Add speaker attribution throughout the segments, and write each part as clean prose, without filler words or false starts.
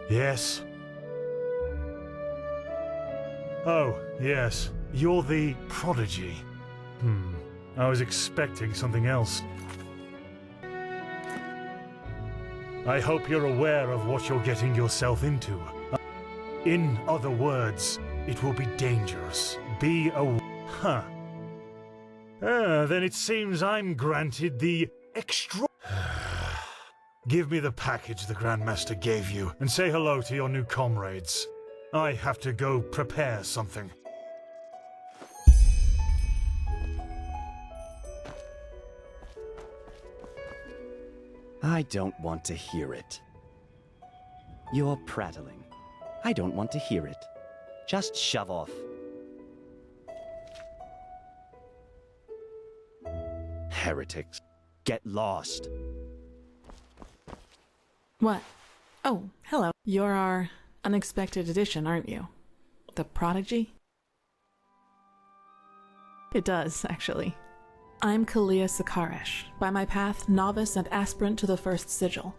Speaker 1: Yes? Oh, yes. You're the prodigy. I was expecting something else. I hope you're aware of what you're getting yourself into. In other words, it will be dangerous. Be aware. Huh. Then it seems I'm granted the extra... Give me the package the Grandmaster gave you, and say hello to your new comrades. I have to go prepare something.
Speaker 2: I don't want to hear it. You're prattling. I don't want to hear it. Just shove off. Heretics. Get lost.
Speaker 3: What? Oh, hello. You're our unexpected addition, aren't you? The prodigy? It does, actually. I'm Kalia Sakaresh, by my path novice and aspirant to the First Sigil.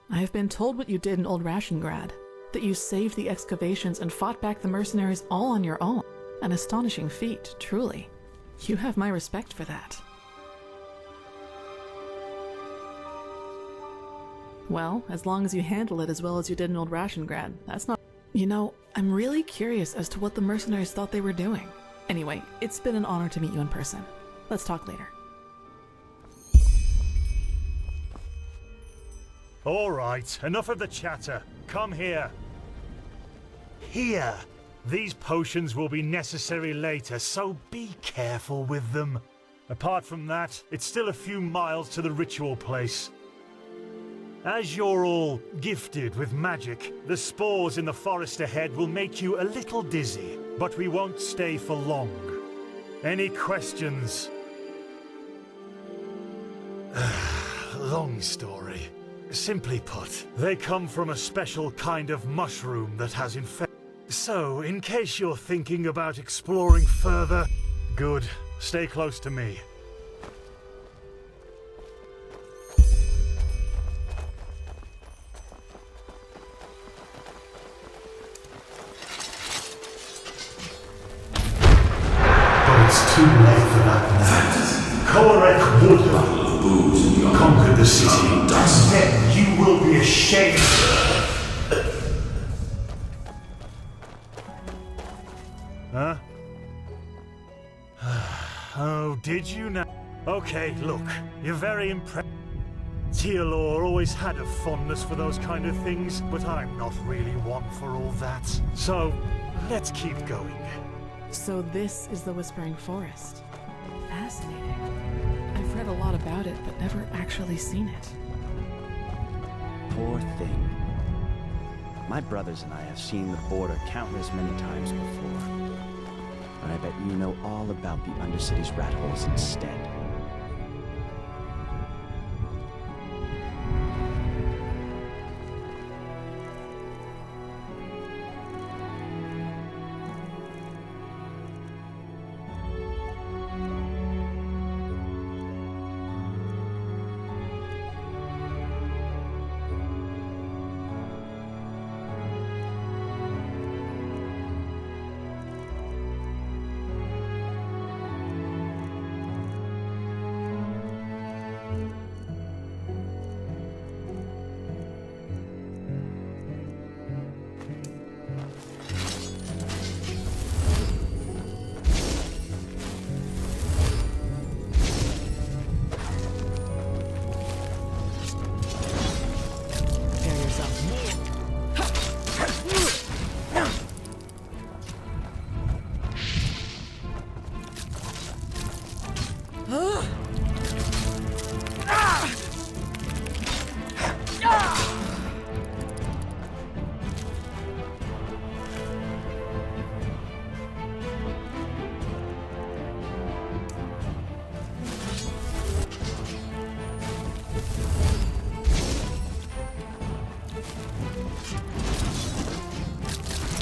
Speaker 3: I have been told what you did in Old Rashengrad, that you saved the excavations and fought back the mercenaries all on your own. An astonishing feat, truly. You have my respect for that. Well, as long as you handle it as well as you did in Old Rashengrad, that's not... You know, I'm really curious as to what the mercenaries thought they were doing. Anyway, it's been an honor to meet you in person. Let's talk later.
Speaker 1: All right, enough of the chatter. Come here. Here. These potions will be necessary later, so be careful with them. Apart from that, it's still a few miles to the ritual place. As you're all gifted with magic, the spores in the forest ahead will make you a little dizzy, but we won't stay for long. Any questions? Long story. Simply put, they come from a special kind of mushroom that has infected. So, in case you're thinking about exploring further, good. Stay close to me. It's too late for that now. Korek would have conquered the city, and then you will be ashamed. Huh? Oh, did you now? Okay, look, you're very impressed. Tealor always had a fondness for those kind of things, but I'm not really one for all that. So, let's keep going.
Speaker 3: So this is the Whispering Forest. Fascinating. I've read a lot about it, but never actually seen it.
Speaker 2: Poor thing. My brothers and I have seen the border countless many times before. But I bet you know all about the Undercity's rat holes instead.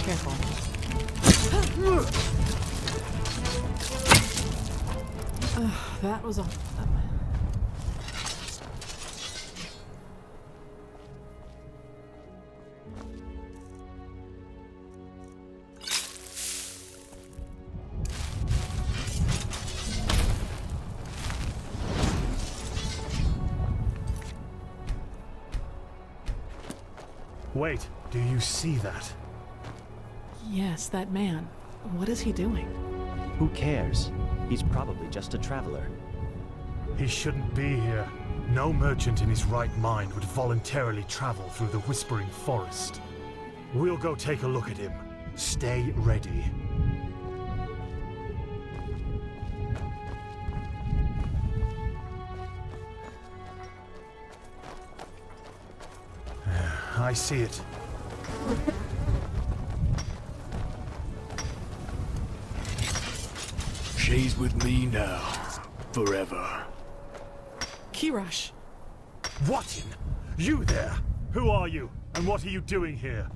Speaker 3: Careful. That was a...
Speaker 1: Wait, do you see that?
Speaker 3: Yes, that man. What is he doing?
Speaker 2: Who cares? He's probably just a traveler.
Speaker 1: He shouldn't be here. No merchant in his right mind would voluntarily travel through the Whispering Forest. We'll go take a look at him. Stay ready. I see it.
Speaker 4: She's with me now, forever.
Speaker 3: Kirash!
Speaker 1: What in? You there? Who are you? And what are you doing here?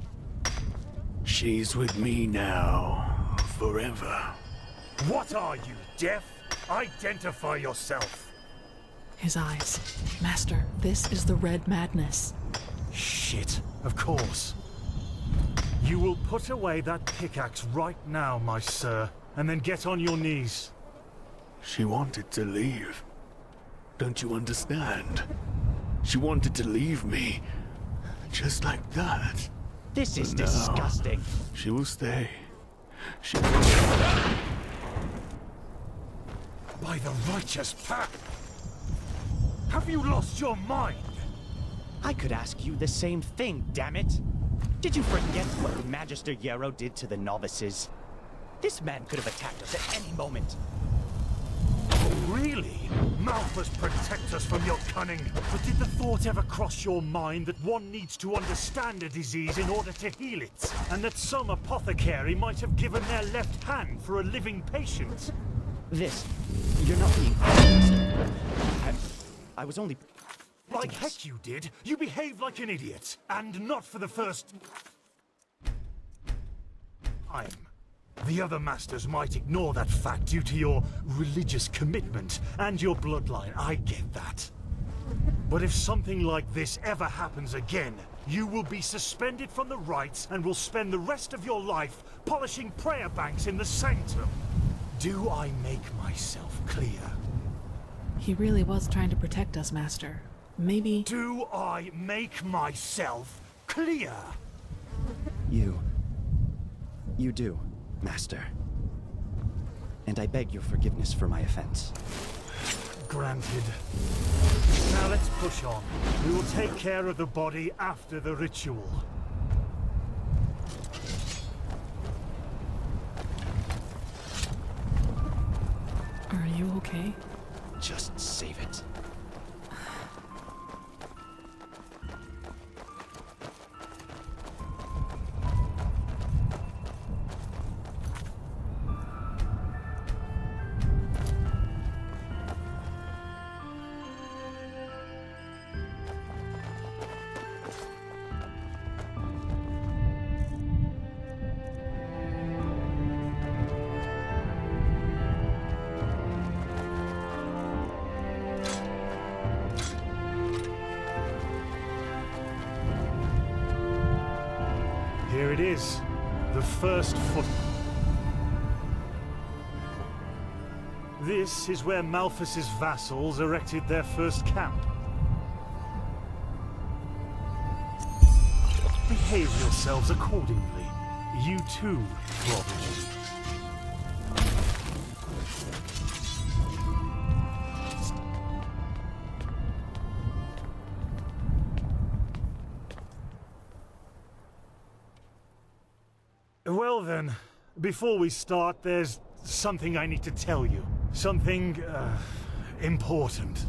Speaker 4: She's with me now, forever.
Speaker 1: What are you, deaf? Identify yourself.
Speaker 3: His eyes. Master, this is the Red Madness.
Speaker 1: Shit, of course. You will put away that pickaxe right now, my sir, and then get on your knees.
Speaker 4: She wanted to leave. Don't you understand? She wanted to leave me. Just like that.
Speaker 2: This is
Speaker 4: But now,
Speaker 2: disgusting.
Speaker 4: She will stay. She
Speaker 1: By the righteous path! Have you lost your mind?
Speaker 2: I could ask you the same thing, damn it! Did you forget what Magister Yarrow did to the novices? This man could have attacked us at any moment.
Speaker 1: Oh, really? Malphus protect us from your cunning. But did the thought ever cross your mind that one needs to understand a disease in order to heal it? And that some apothecary might have given their left hand for a living patient?
Speaker 2: You're not being honest. I was only...
Speaker 1: Like heck you did. You behaved like an idiot. And not for the first time. The other masters might ignore that fact due to your religious commitment and your bloodline. I get that. But if something like this ever happens again, you will be suspended from the rites and will spend the rest of your life polishing prayer banks in the sanctum. Do I make myself clear?
Speaker 3: He really was trying to protect us, Master. Maybe...
Speaker 1: Do I make myself clear?
Speaker 2: You do, Master. And I beg your forgiveness for my offense.
Speaker 1: Granted. Now let's push on. We will take care of the body after the ritual.
Speaker 3: Are you okay?
Speaker 2: Just save it.
Speaker 1: Here it is. The first foot. This is where Malphus's vassals erected their first camp. Behave yourselves accordingly. You too, Prodigy. Well then, before we start, there's something I need to tell you. Something, important.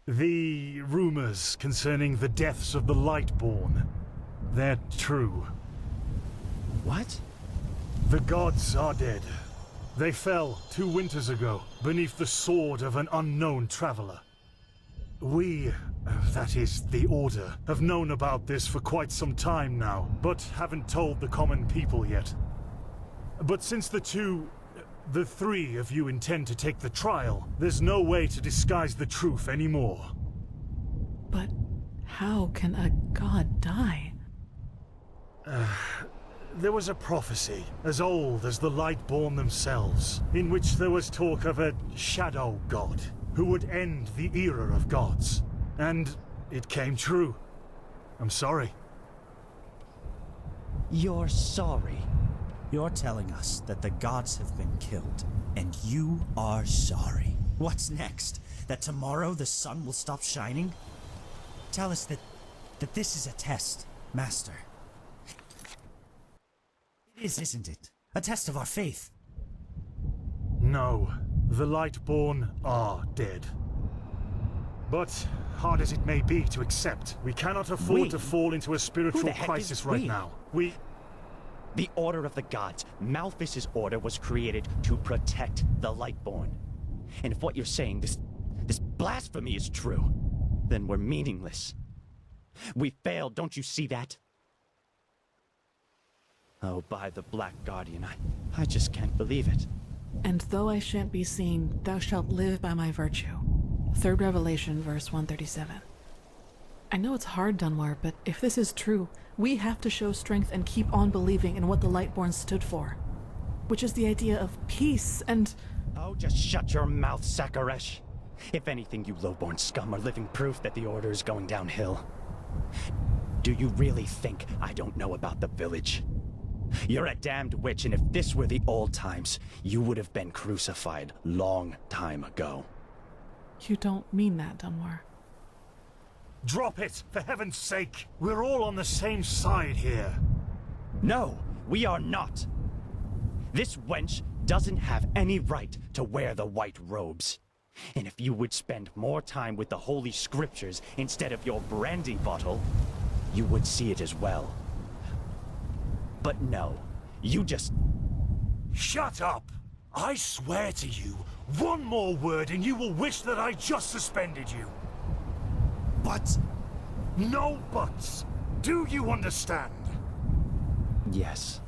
Speaker 1: The rumors concerning the deaths of the Lightborn, they're true.
Speaker 2: What?
Speaker 1: The gods are dead. They fell 2 winters ago, beneath the sword of an unknown traveler. We, that is, the Order, have known about this for quite some time now, but haven't told the common people yet. But since the 3 of you intend to take the trial, there's no way to disguise the truth anymore.
Speaker 3: But how can a god die?
Speaker 1: There was a prophecy, as old as the Lightborn themselves, in which there was talk of a shadow god, who would end the era of gods. and it came true. I'm sorry.
Speaker 2: You're sorry.
Speaker 5: You're telling us that the gods have been killed, and you are sorry. What's next? That tomorrow the sun will stop shining? Tell us that this is a test, Master. It is, isn't it? A test of our faith.
Speaker 1: No, the Lightborn are dead. But, hard as it may be to accept, we cannot afford to fall into a spiritual crisis right now.
Speaker 2: The Order of the Gods, Malphas's order, was created to protect the Lightborn. And if what you're saying, this blasphemy is true, then we're meaningless. We failed, don't you see that? Oh, by the Black Guardian, I just can't believe it.
Speaker 3: And though I shan't be seen, thou shalt live by my virtue. 3rd Revelation, verse 137. I know it's hard, Dunmore, but if this is true, we have to show strength and keep on believing in what the Lightborn stood for. Which is the idea of peace and...
Speaker 2: Oh, just shut your mouth, Sakaresh. If anything, you lowborn scum are living proof that the Order is going downhill. Do you really think I don't know about the village? You're a damned witch, and if this were the old times, you would have been crucified long time ago.
Speaker 3: You don't mean that, Dunmore.
Speaker 1: Drop it, for heaven's sake! We're all on the same side here.
Speaker 2: No, we are not. This wench doesn't have any right to wear the white robes. And if you would spend more time with the Holy Scriptures instead of your brandy bottle, you would see it as well. But no, you just...
Speaker 1: Shut up! I swear to you, one more word and you will wish that I just suspended you.
Speaker 5: But...
Speaker 1: No buts! Do you understand?
Speaker 2: Yes.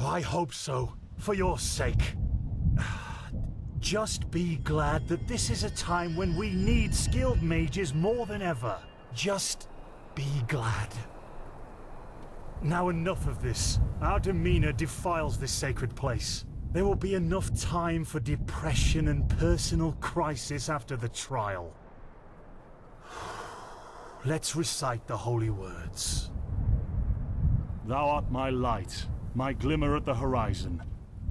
Speaker 1: I hope so, for your sake. Just be glad that this is a time when we need skilled mages more than ever. Just be glad. Now enough of this. Our demeanor defiles this sacred place. There will be enough time for depression and personal crisis after the trial. Let's recite the holy words. Thou art my light, my glimmer at the horizon.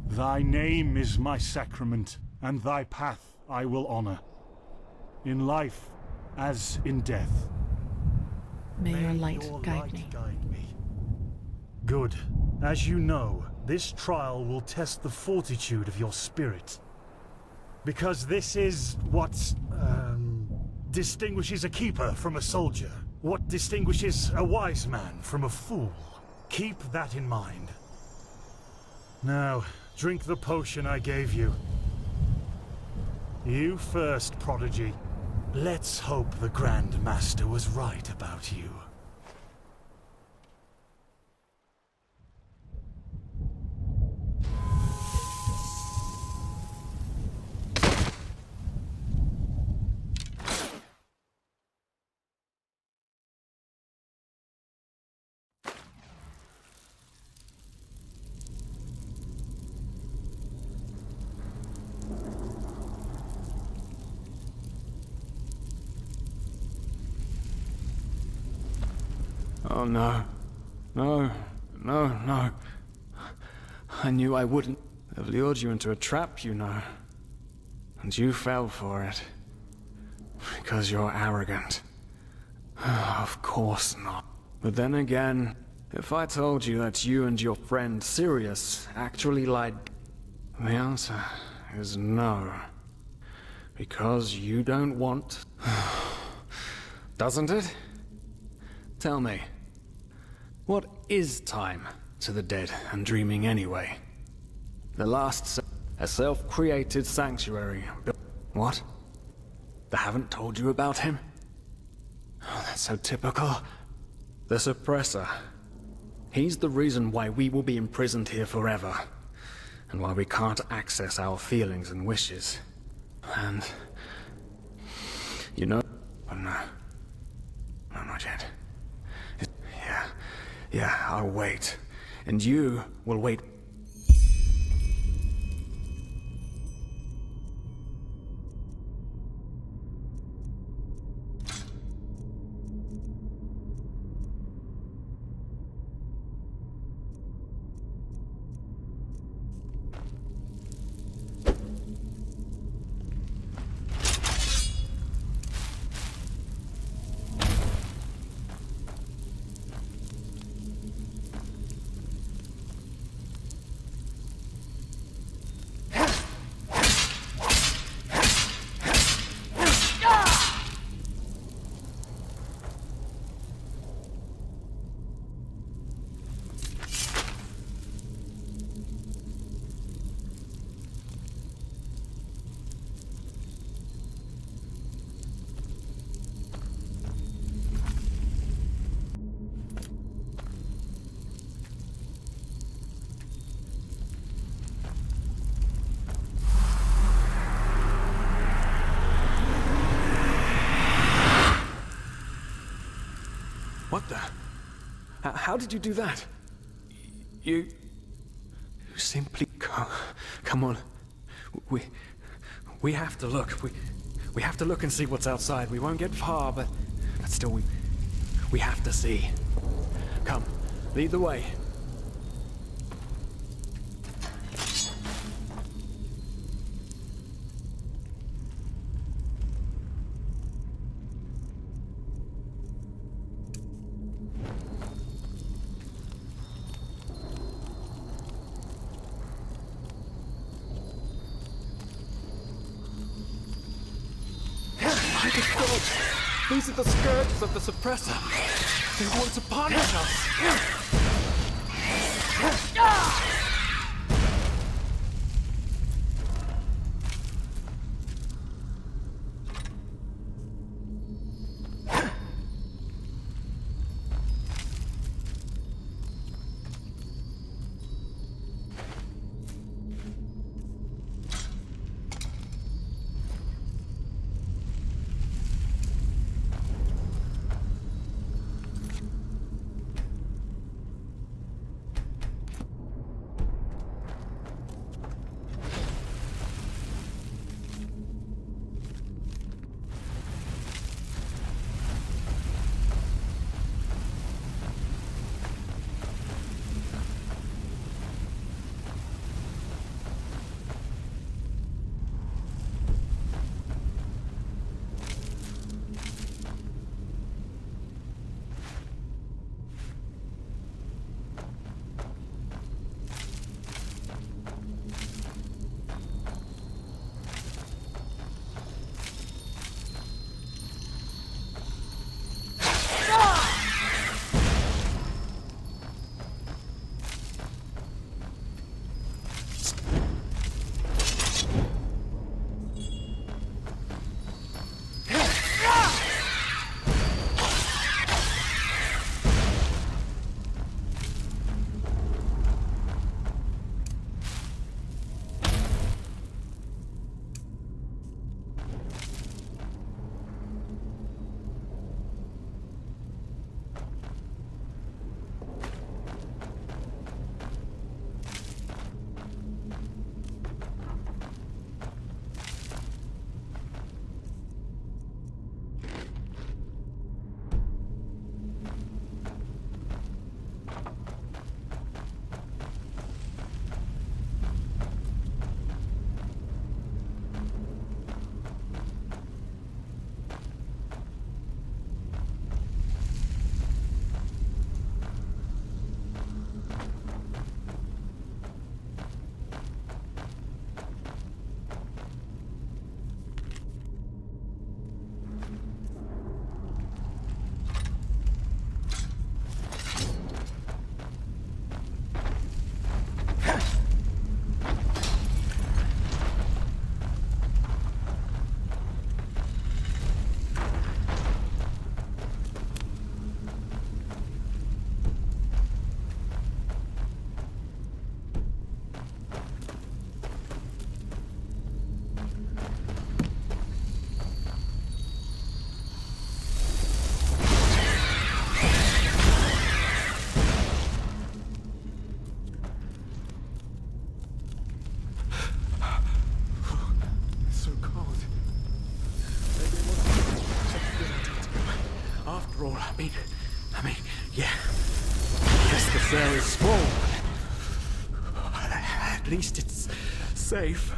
Speaker 1: Thy name is my sacrament, and thy path I will honor. In life, as in death.
Speaker 3: May your light guide me.
Speaker 1: Good. As you know, this trial will test the fortitude of your spirit. Because this is what, distinguishes a keeper from a soldier. What distinguishes a wise man from a fool. Keep that in mind. Now, drink the potion I gave you. You first, Prodigy. Let's hope the Grand Master was right about you.
Speaker 4: Oh no. No. No, no. I knew I wouldn't have lured you into a trap, you know. And you fell for it. Because you're arrogant. Of course not. But then again, if I told you that you and your friend Sirius actually lied, the answer is no. Because you don't want... Doesn't it? Tell me, what is time to the dead and dreaming anyway? The last a self-created sanctuary. What? They haven't told you about him? Oh, that's so typical. The Suppressor. He's the reason why we will be imprisoned here forever. And why we can't access our feelings and wishes. And... you know... oh no. No, not yet. Yeah, I'll wait. And you will wait. What the? How did you do that? You simply come on. We have to look. We have to look and see what's outside. We won't get far, but still we have to see. Come, lead the way. These are the scourges of the Suppressor. They want to punish us. Yeah. Yes, the cell is small. At least it's safe.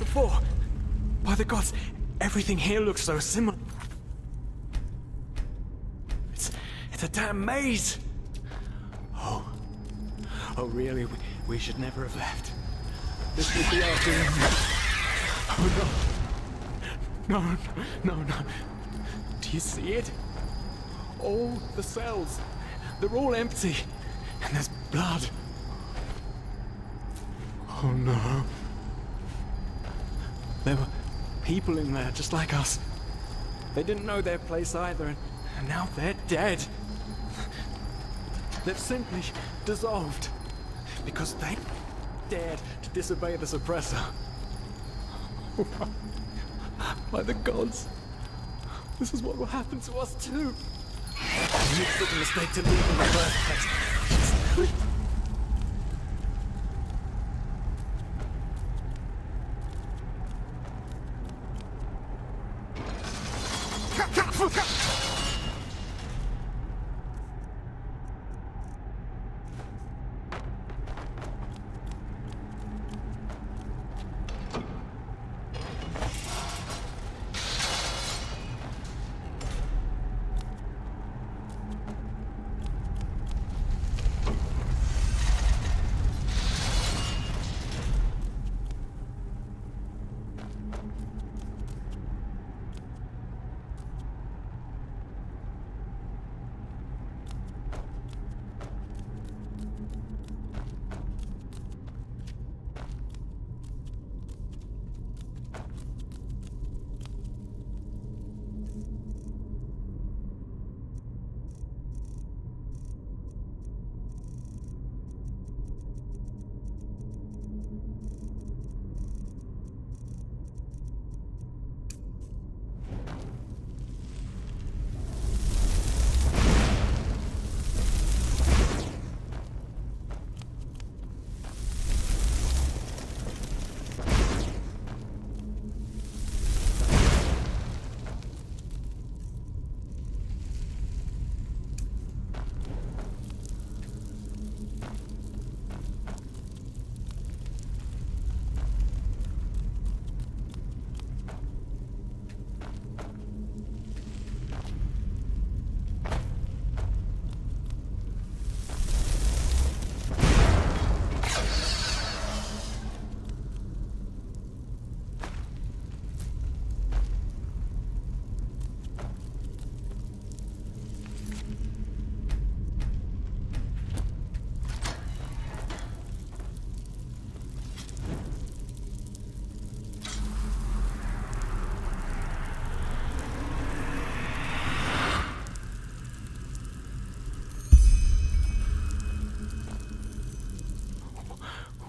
Speaker 4: before. By the gods, everything here looks so similar. It's a damn maze. Oh, really? We should never have left. This would be our doing. Oh no. No. Do you see it? All the cells. They're all empty. And there's blood. Oh no. There were people in there just like us. They didn't know their place either, and now they're dead. They've simply dissolved because they dared to disobey the suppressor. By the gods, this is what will happen to us too. It's such a mistake to leave in the first place.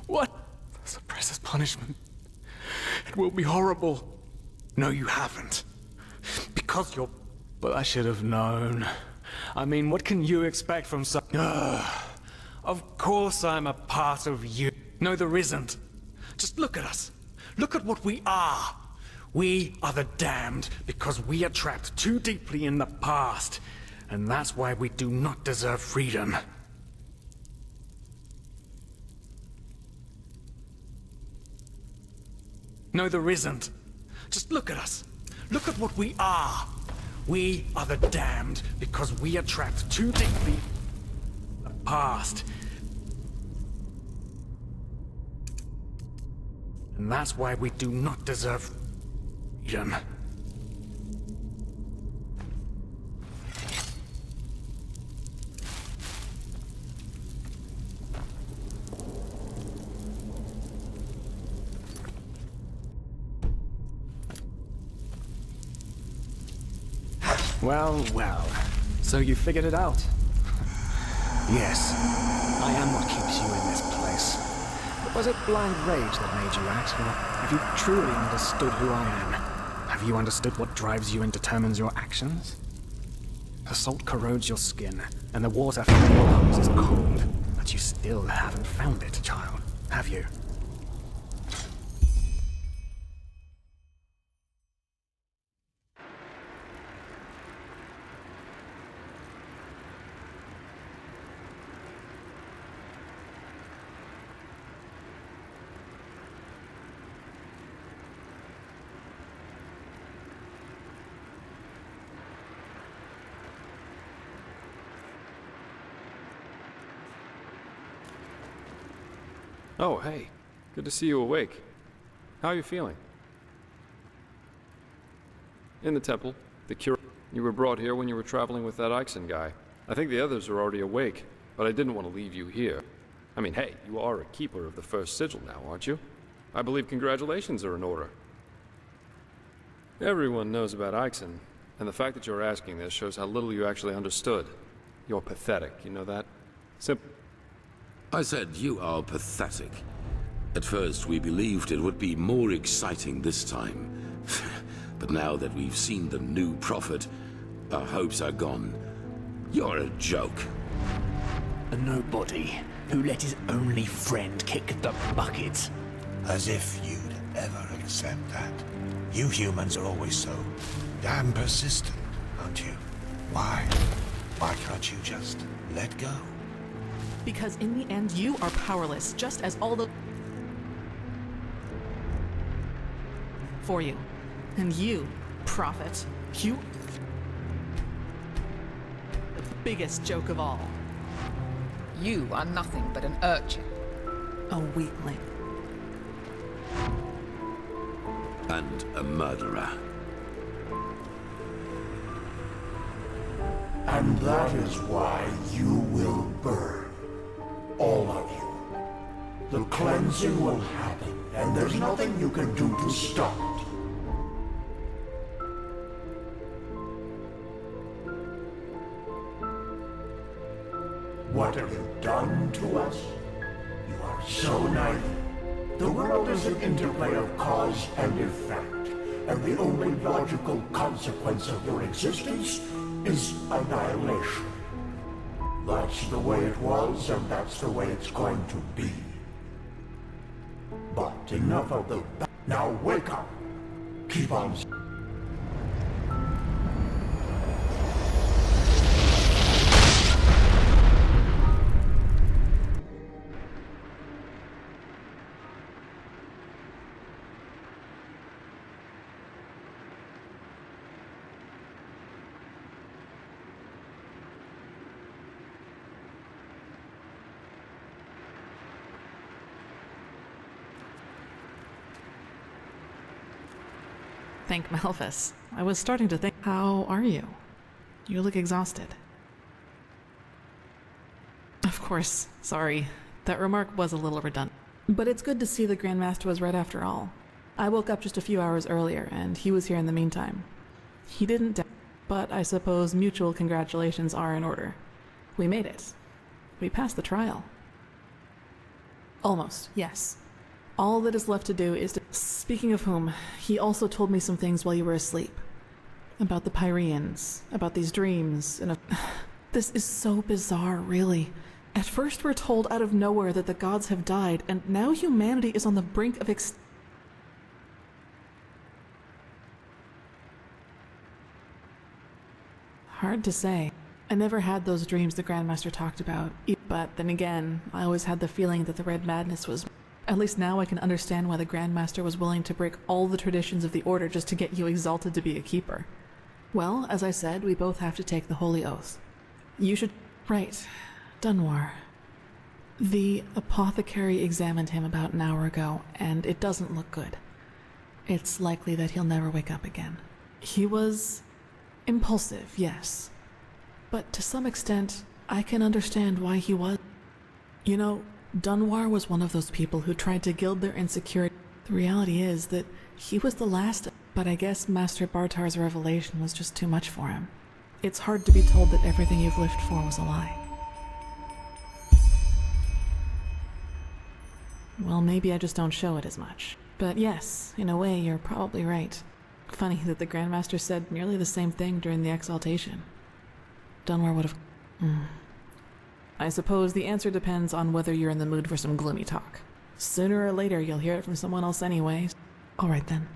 Speaker 4: What? The suppressor's punishment. It will be horrible. No, you haven't. Because you're... But I should have known. I mean, what can you expect from some... Of course I'm a part of you. No, there isn't. Just look at us. Look at what we are. We are the damned because we are trapped too deeply in the past. And that's why we do not deserve freedom. No, there isn't. Just look at us. Look at what we are. We are the damned because we are trapped too deeply in the past. And that's why we do not deserve freedom. Well. So you figured it out? Yes. I am what keeps you in this place. But was it blind rage that made you act, or have you truly understood who I am? Have you understood what drives you and determines your actions? The salt corrodes your skin, and the water from your lungs is cold. But you still haven't found it, child, have you?
Speaker 6: Oh, hey. Good to see you awake. How are you feeling? In the temple, the cure. You were brought here when you were traveling with that Ixon guy. I think the others are already awake, but I didn't want to leave you here. I mean, hey, you are a keeper of the first sigil now, aren't you? I believe congratulations are in order. Everyone knows about Ixon, and the fact that you're asking this shows how little you actually understood. You're pathetic, you know that?
Speaker 7: I said you are pathetic. At first, we believed it would be more exciting this time. But now that we've seen the new prophet, our hopes are gone. You're a joke.
Speaker 8: A nobody who let his only friend kick the bucket.
Speaker 9: As if you'd ever accept that. You humans are always so damn persistent, aren't you? Why? Why can't you just let go?
Speaker 3: Because in the end, you are powerless, just as all the... for you. And you, prophet, you... the biggest joke of all.
Speaker 10: You are nothing but an urchin.
Speaker 3: A weakling.
Speaker 7: And a murderer.
Speaker 9: And that is why you will burn. All of you. The cleansing will happen, and there's nothing you can do to stop it. What have you done to us? You are so naive. The world is an interplay of cause and effect, and the only logical consequence of your existence is annihilation. That's the way it was, and that's the way it's going to be. But enough of the... Now wake up! Keep on...
Speaker 3: Thank Malphus. I was starting to think, how are you? You look exhausted. Of course, sorry. That remark was a little redundant. But it's good to see the Grandmaster was right after all. I woke up just a few hours earlier, and he was here in the meantime. He didn't die, but I suppose mutual congratulations are in order. We made it. We passed the trial. Almost, yes. All that is left to do is to... Speaking of whom, he also told me some things while you were asleep. About the Pyreans, about these dreams, and... This is so bizarre, really. At first we're told out of nowhere that the gods have died, and now humanity is on the brink of Hard to say. I never had those dreams the Grandmaster talked about, but then again, I always had the feeling that the Red Madness was... At least now I can understand why the Grandmaster was willing to break all the traditions of the Order just to get you exalted to be a keeper. Well, as I said, we both have to take the Holy Oath. You should... Right. Dunwar. The apothecary examined him about an hour ago, and it doesn't look good. It's likely that he'll never wake up again. He was... impulsive, yes. But to some extent, I can understand why he was... You know, Dunwar was one of those people who tried to gild their insecurity. The reality is that he was the last, but I guess Master Bartar's revelation was just too much for him. It's hard to be told that everything you've lived for was a lie. Well, maybe I just don't show it as much. But yes, in a way, you're probably right. Funny that the Grandmaster said nearly the same thing during the exaltation. Dunwar would have... I suppose the answer depends on whether you're in the mood for some gloomy talk. Sooner or later, you'll hear it from someone else anyway. All right, then.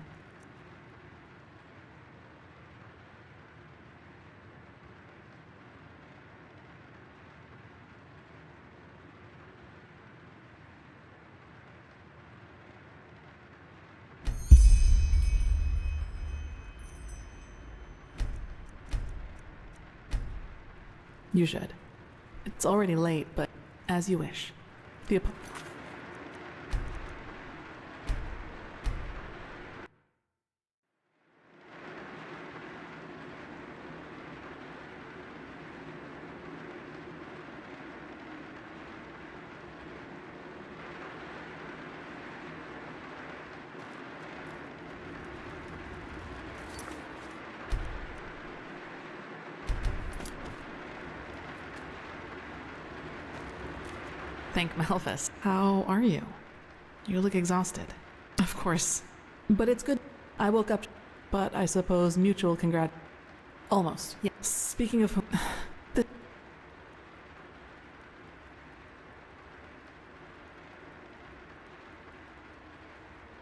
Speaker 3: You should. It's already late, but as you wish. The Thank Malphus. How are you? You look exhausted. Of course. But it's good. I woke up, but I suppose mutual congrat... Almost. Yeah. Speaking of...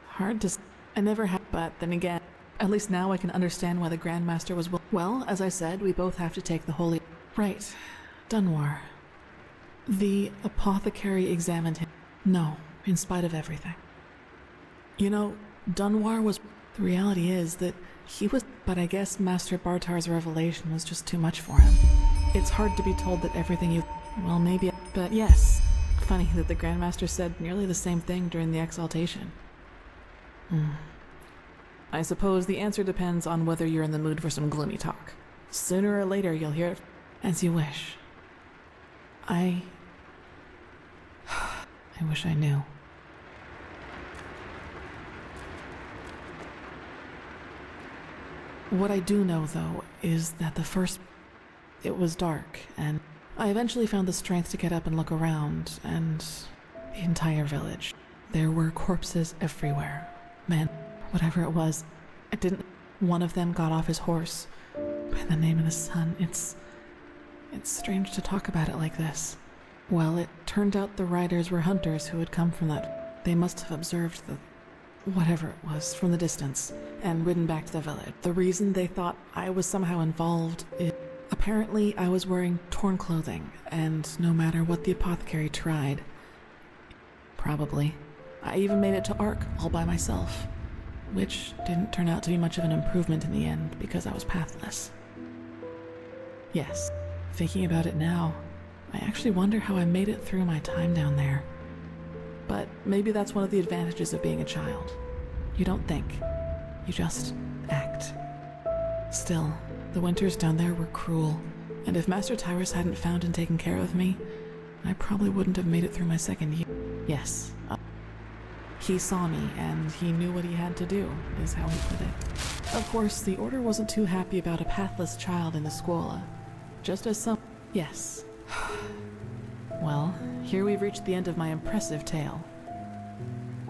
Speaker 3: Hard to... I never have, but then again, at least now I can understand why the Grandmaster was... Well, as I said, we both have to take the holy... Right. Dunwar. The apothecary examined him. No, in spite of everything. You know, Dunwar was... The reality is that he was... But I guess Master Bartar's revelation was just too much for him. It's hard to be told that everything you... Well, maybe... But yes. Funny that the Grandmaster said nearly the same thing during the exaltation. I suppose the answer depends on whether you're in the mood for some gloomy talk. Sooner or later you'll hear it as you wish. I wish I knew. What I do know, though, is that it was dark, and I eventually found the strength to get up and look around, and the entire village. There were corpses everywhere. Man, whatever it was, one of them got off his horse. By the name of the sun, it's strange to talk about it like this. Well, it turned out the riders were hunters who had come from that. They must have observed whatever it was from the distance and ridden back to the village. The reason they thought I was somehow involved is apparently I was wearing torn clothing, and no matter what the apothecary tried, probably. I even made it to Ark all by myself, which didn't turn out to be much of an improvement in the end because I was pathless. Yes, thinking about it now, I actually wonder how I made it through my time down there. But maybe that's one of the advantages of being a child. You don't think, you just act. Still, the winters down there were cruel, and if Master Tyrus hadn't found and taken care of me, I probably wouldn't have made it through my second year. Yes, he saw me, and he knew what he had to do, is how he put it. Of course, the Order wasn't too happy about a pathless child in the Scuola. Just as some... Yes. Well, here we've reached the end of my impressive tale.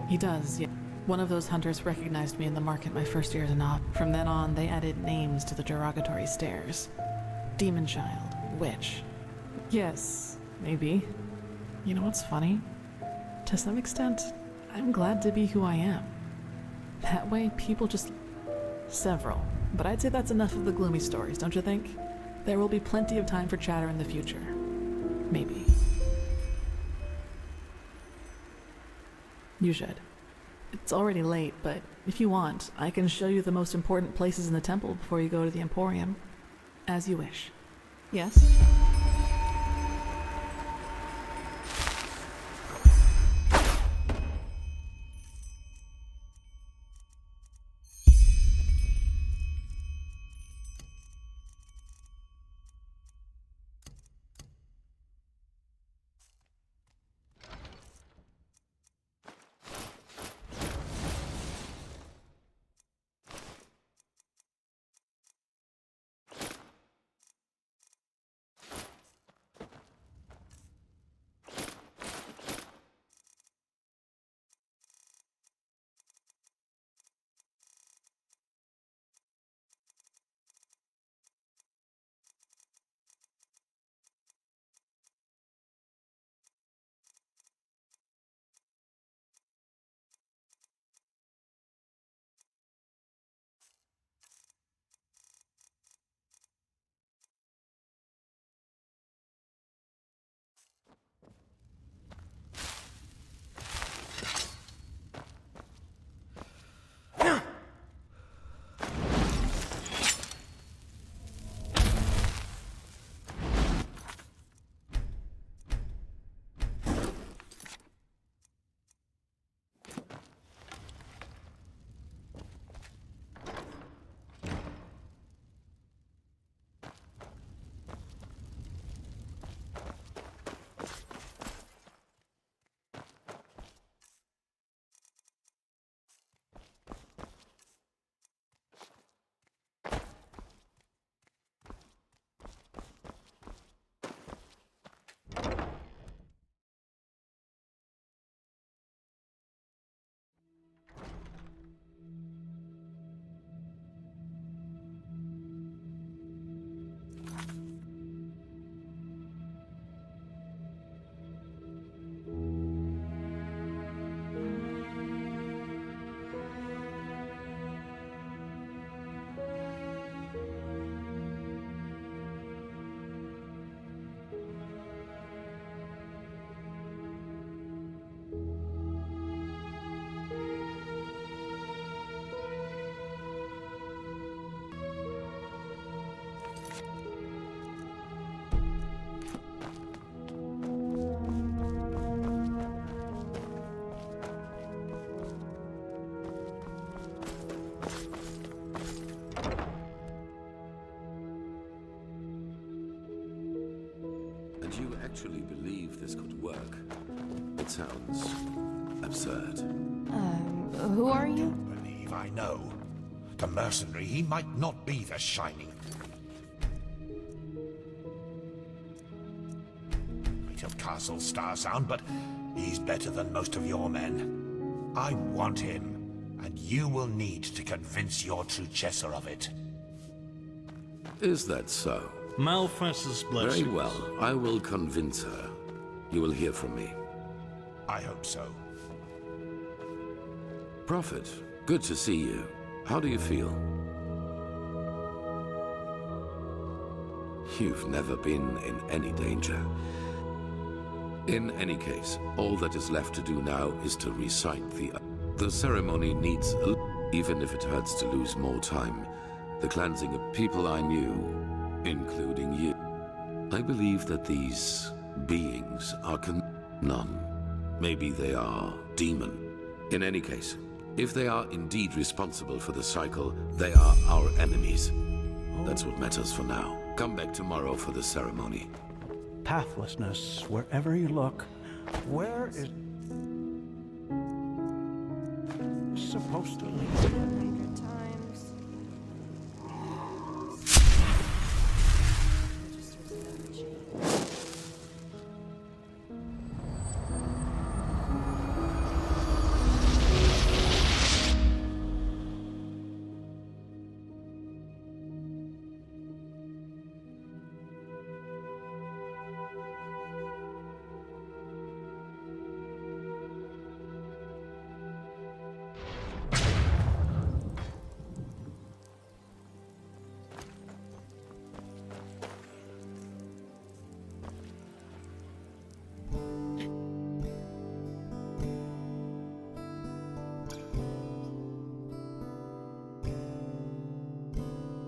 Speaker 3: He does, yeah. One of those hunters recognized me in the market my first year as a nob. From then on, they added names to the derogatory stares. Demon Child, Witch. Yes, maybe. You know what's funny? To some extent, I'm glad to be who I am. That way, people just... Several. But I'd say that's enough of the gloomy stories, don't you think? There will be plenty of time for chatter in the future. Maybe. You should. It's already late, but if you want, I can show you the most important places in the temple before you go to the Emporium. As you wish. Yes?
Speaker 7: And you actually believe this could work? It sounds absurd.
Speaker 11: Who are you?
Speaker 9: Believe I know. The mercenary, he might not be the Shining. Bit of Castle Star Sound, but he's better than most of your men. I want him, and you will need to convince your true Chesser of it.
Speaker 7: Is that so?
Speaker 12: Malphas's blessings.
Speaker 7: Very well. I will convince her. You will hear from me.
Speaker 9: I hope so.
Speaker 7: Prophet, good to see you. How do you feel? You've never been in any danger. In any case, all that is left to do now is to recite the ceremony needs, even if it hurts to lose more time, the cleansing of people I knew, including you. I believe that these beings are none. Maybe they are demon. In any case, if they are indeed responsible for the cycle, they are our enemies. That's what matters for now. Come back tomorrow for the ceremony.
Speaker 13: Pathlessness, wherever you look. Where is supposed to lead?
Speaker 11: Good times.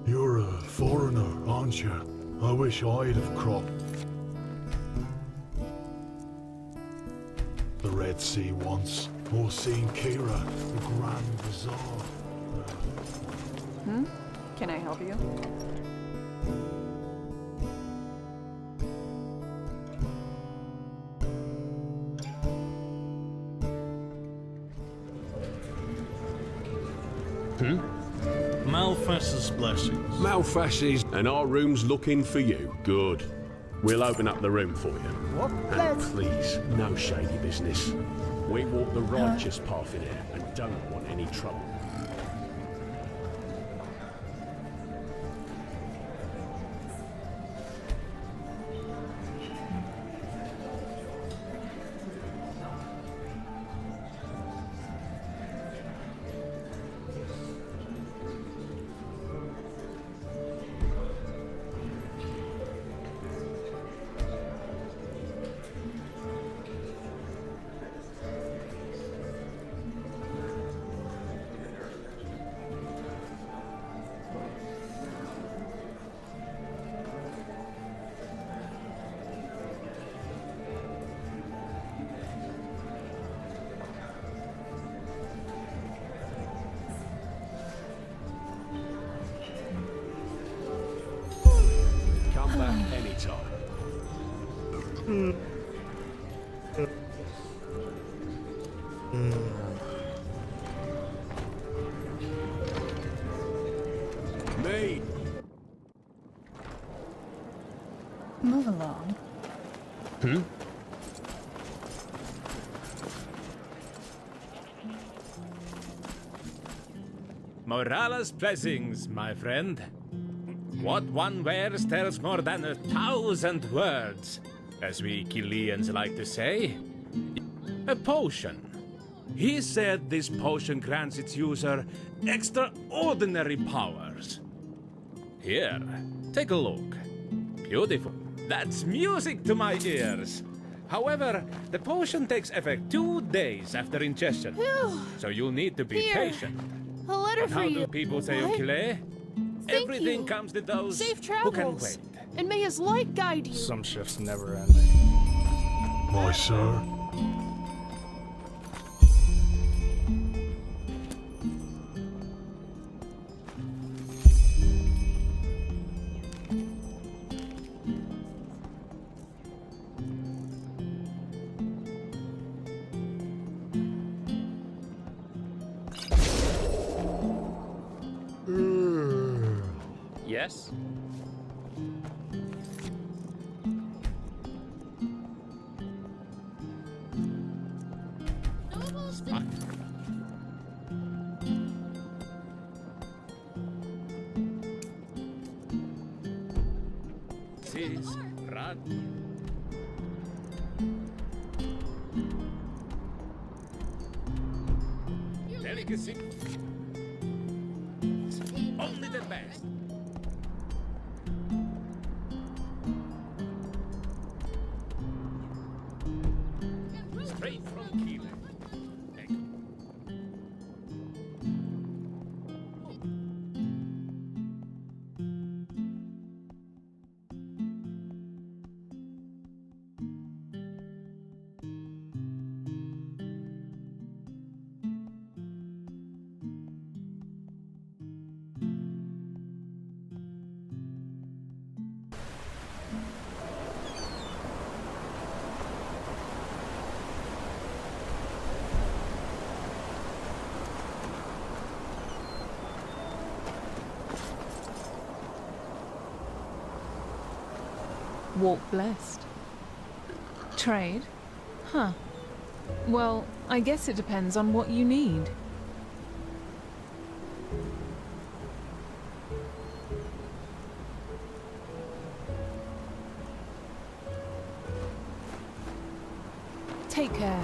Speaker 1: You're a foreigner, aren't you? I wish I'd have cropped the Red Sea once, or seen Kira, the Grand Bazaar.
Speaker 11: Can I help you?
Speaker 12: Malphas's blessings.
Speaker 14: Malphas's, and our room's looking for you. Good. We'll open up the room for you.
Speaker 13: What?
Speaker 14: And please, no shady business. We walk the righteous path in here and don't want any trouble. Come back anytime. Me.
Speaker 11: Move along.
Speaker 15: Morala's blessings, my friend. What one wears tells more than 1,000 words, as we Chileans like to say. A potion. He said this potion grants its user extraordinary powers. Here, take a look. Beautiful. That's music to my ears. However, the potion takes effect 2 days after ingestion, so you'll need to be patient.
Speaker 11: A letter
Speaker 15: And
Speaker 11: for
Speaker 15: how
Speaker 11: you.
Speaker 15: do people say
Speaker 11: What?
Speaker 15: Okile?
Speaker 11: Thank
Speaker 15: Everything
Speaker 11: you.
Speaker 15: comes to those
Speaker 11: Safe
Speaker 15: who can
Speaker 11: travels.
Speaker 15: wait.
Speaker 11: And may his light guide you.
Speaker 12: Some shifts never end.
Speaker 1: My sir.
Speaker 15: Yes? Sis, run. Delicacy. Only the best. Straight from Keeler.
Speaker 16: Walk blessed. Trade? Huh. Well, I guess it depends on what you need. Take care.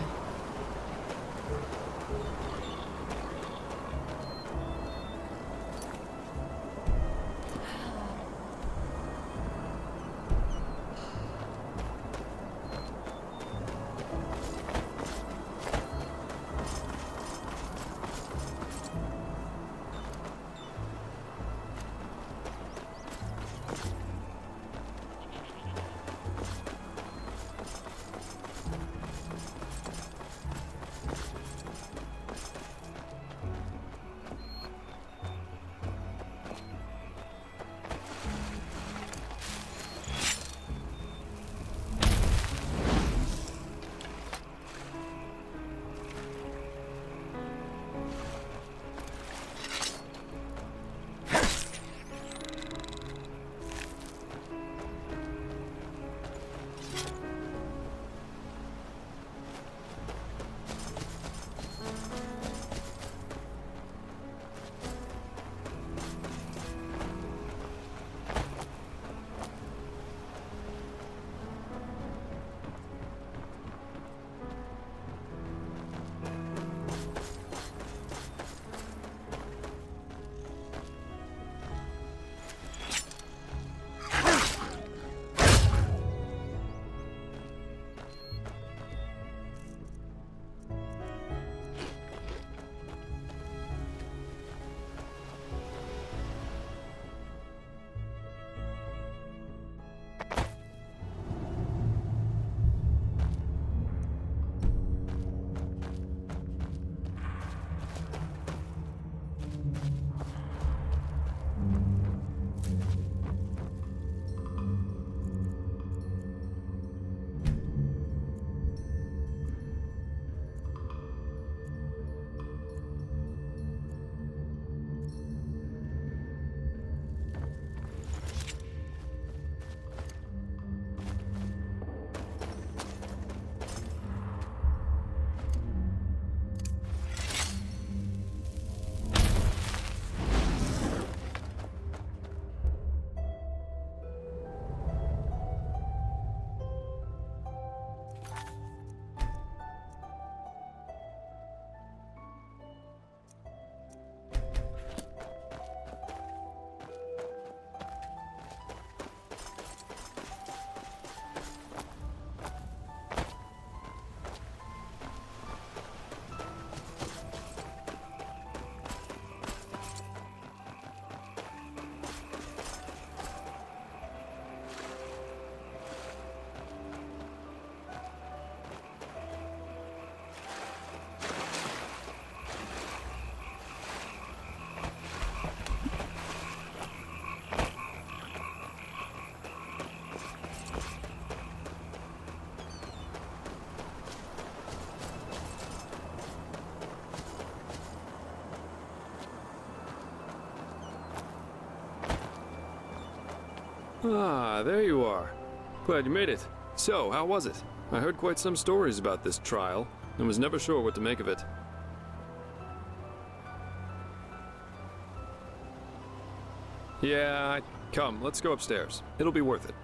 Speaker 6: Ah, there you are. Glad you made it. So, how was it? I heard quite some stories about this trial, and was never sure what to make of it. Yeah, come, let's go upstairs. It'll be worth it.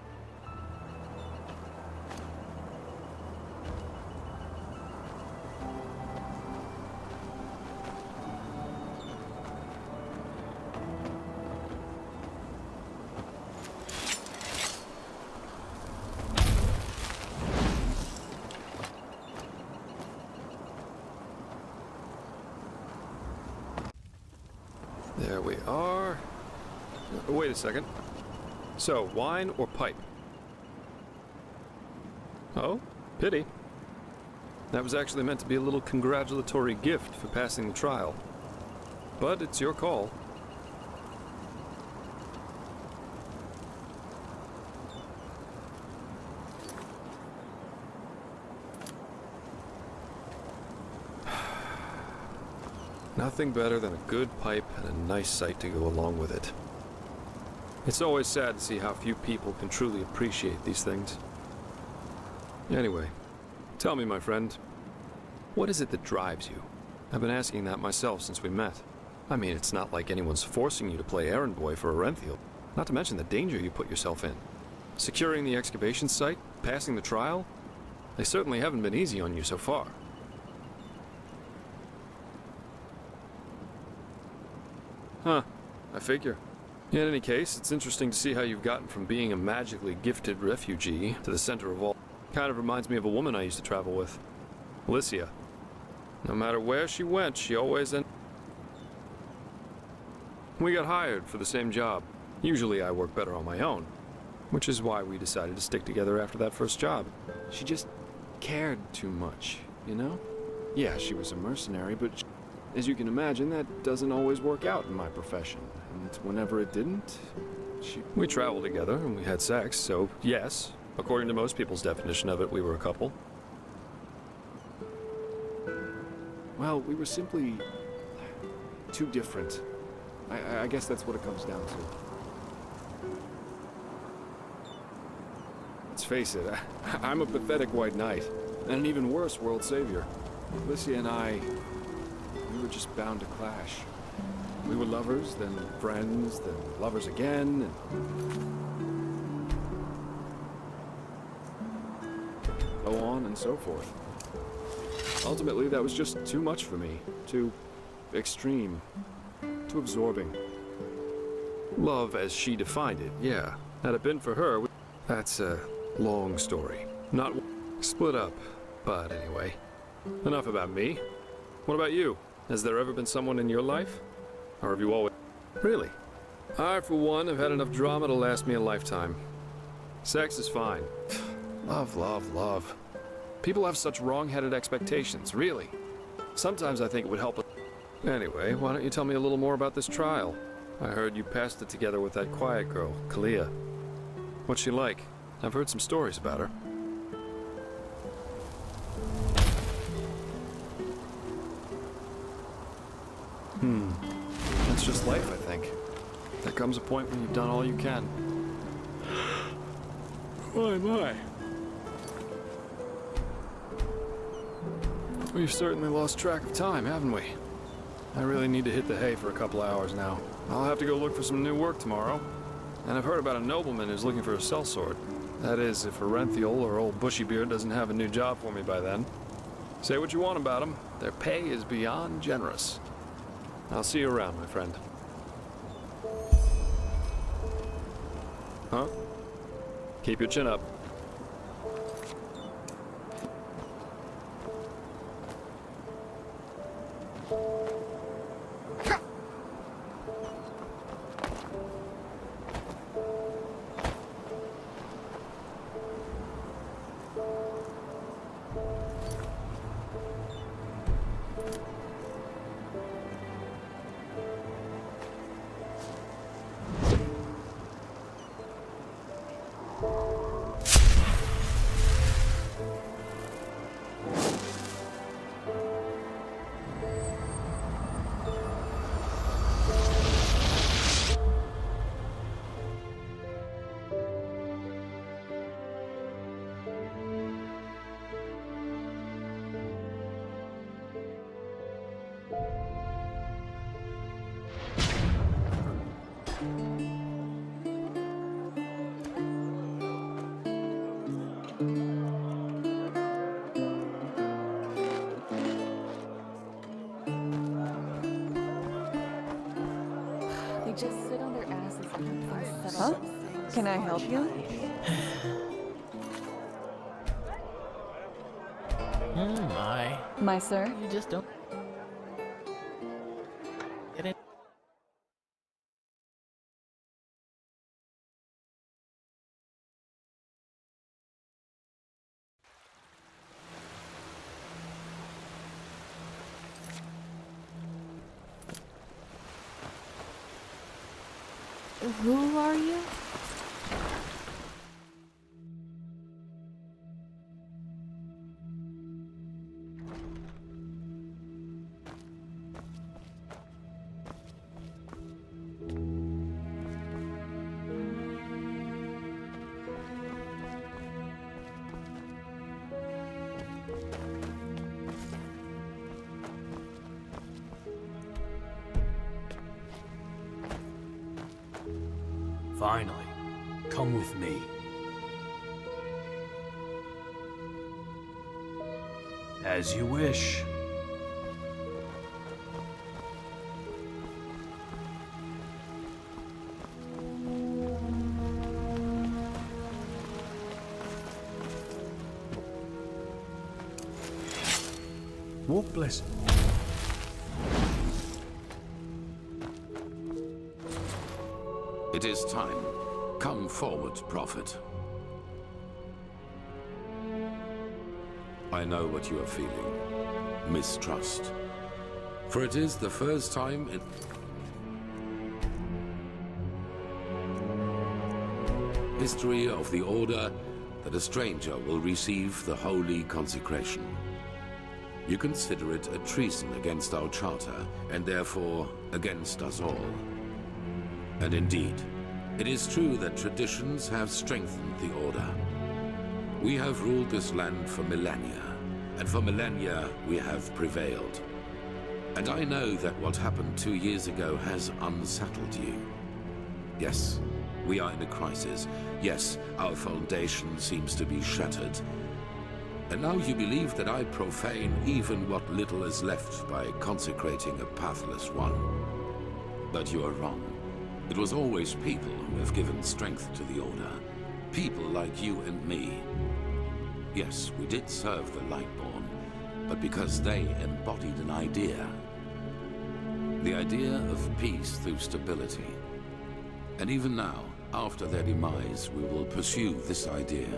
Speaker 6: There we are. Wait a second. So, wine or pipe? Oh, pity. That was actually meant to be a little congratulatory gift for passing the trial. But it's your call. Nothing better than a good pipe and a nice sight to go along with it. It's always sad to see how few people can truly appreciate these things. Anyway, tell me, my friend, what is it that drives you? I've been asking that myself since we met. I mean, it's not like anyone's forcing you to play errand boy for Orenthal, not to mention the danger you put yourself in. Securing the excavation site, passing the trial, they certainly haven't been easy on you so far. Huh, I figure. In any case, it's interesting to see how you've gotten from being a magically gifted refugee to the center of all. Kind of reminds me of a woman I used to travel with. Alicia. No matter where she went, she always We got hired for the same job. Usually I work better on my own, which is why we decided to stick together after that first job. She just cared too much, you know? Yeah, she was a mercenary, but as you can imagine, that doesn't always work out in my profession. And whenever it didn't, We traveled together and we had sex, so yes, according to most people's definition of it, we were a couple. Well, we were simply too different. I guess that's what it comes down to. Let's face it, I'm a pathetic white knight, and an even worse world savior. Alicia and I, we were just bound to clash. We were lovers, then friends, then lovers again, and so on and so forth. Ultimately, that was just too much for me. Too extreme. Too absorbing. Love as she defined it, yeah. Had it been for her, that's a long story. Not split up, but anyway. Enough about me. What about you? Has there ever been someone in your life? Or have you always... Really? I, for one, have had enough drama to last me a lifetime. Sex is fine. Love, love, love. People have such wrong-headed expectations, really. Sometimes I think it would help... Anyway, why don't you tell me a little more about this trial? I heard you passed it together with that quiet girl, Kalia. What's she like? I've heard some stories about her. That's just life, I think. There comes a point when you've done all you can. My. We've certainly lost track of time, haven't we? I really need to hit the hay for a couple hours now. I'll have to go look for some new work tomorrow. And I've heard about a nobleman who's looking for a sellsword. That is, if Orenthal or old Bushybeard doesn't have a new job for me by then. Say what you want about them, their pay is beyond generous. I'll see you around, my friend. Huh? Keep your chin up.
Speaker 17: They just sit on their asses and hope things
Speaker 18: Huh?
Speaker 17: settle.
Speaker 18: Can I help you? My sir?
Speaker 8: You just don't get it.
Speaker 17: Who are you?
Speaker 8: Finally, come with me. As you wish.
Speaker 14: Walk blessed.
Speaker 7: It is time. Come forward, Prophet. I know what you are feeling. Mistrust. For it is the first time in history of the Order that a stranger will receive the holy consecration. You consider it a treason against our charter, and therefore against us all. And indeed, it is true that traditions have strengthened the Order. We have ruled this land for millennia, and for millennia we have prevailed. And I know that what happened 2 years ago has unsettled you. Yes, we are in a crisis. Yes, our foundation seems to be shattered. And now you believe that I profane even what little is left by consecrating a pathless one. But you are wrong. It was always people who have given strength to the Order. People like you and me. Yes, we did serve the Lightborn, but because they embodied an idea. The idea of peace through stability. And even now, after their demise, we will pursue this idea.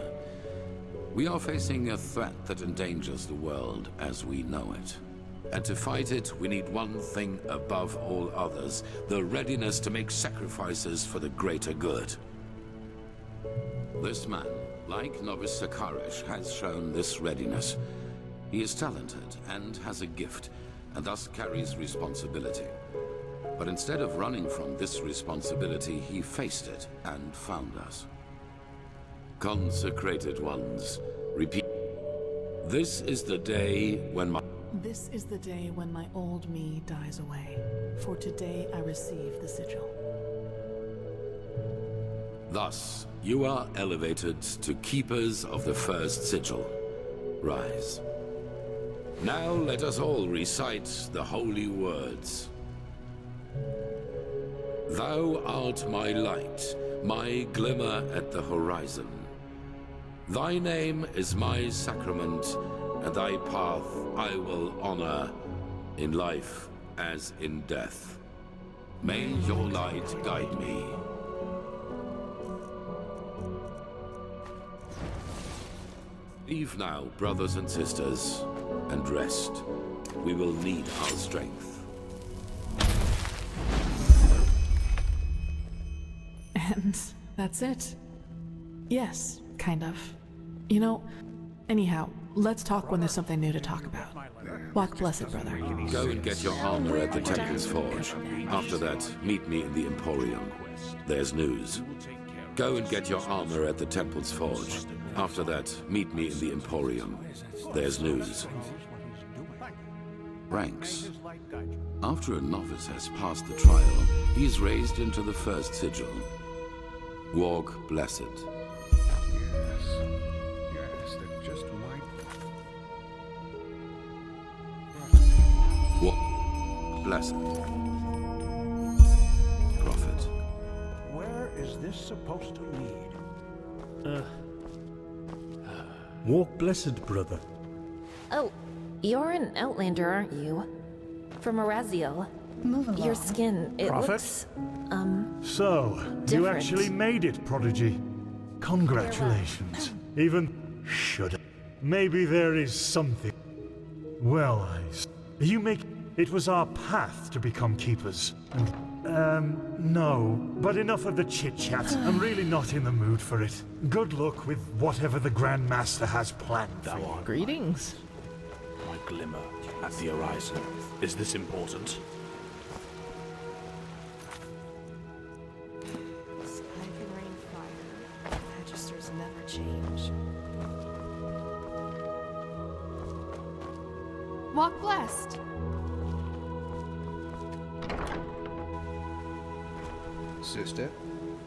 Speaker 7: We are facing a threat that endangers the world as we know it. And to fight it, we need one thing above all others, the readiness to make sacrifices for the greater good. This man, like Novice Sakaresh, has shown this readiness. He is talented and has a gift, and thus carries responsibility. But instead of running from this responsibility, he faced it and found us. Consecrated ones, repeat. This is the day when my...
Speaker 3: This is the day when my old me dies away, for today I receive the sigil.
Speaker 7: Thus, you are elevated to keepers of the first sigil. Rise. Now let us all recite the holy words. Thou art my light, my glimmer at the horizon. Thy name is my sacrament, and thy path I will honor, in life as in death. May your light guide me. Leave now, brothers and sisters, and rest. We will need our strength.
Speaker 3: And that's it. Yes, kind of. You know, anyhow, let's talk when there's something new to talk about. Walk blessed, brother.
Speaker 7: Go and get your armor at the Temple's Forge. After that, meet me in the Emporium. There's news. Go and get your armor at the Temple's Forge. After that, meet me in the Emporium. There's news. Ranks. After a novice has passed the trial, he is raised into the first sigil. Walk blessed. What? Blessed. Prophet.
Speaker 13: Where is this supposed to lead?
Speaker 9: Walk blessed, brother.
Speaker 17: Oh, you're an outlander, aren't you? From Araziel.
Speaker 11: Move along.
Speaker 17: Your skin, it
Speaker 1: Prophet?
Speaker 17: looks,
Speaker 1: So, you
Speaker 17: different.
Speaker 1: actually made it, Prodigy. Congratulations. Even should. Maybe there is something. Well, you make. It was our path to become keepers. And, no. But enough of the chit-chat. I'm really not in the mood for it. Good luck with whatever the Grand Master has planned for you.
Speaker 8: Greetings. My glimmer at the horizon. Is this important?
Speaker 18: Sky can rain fire. Magisters never change.
Speaker 11: Walk blessed.
Speaker 19: Sister,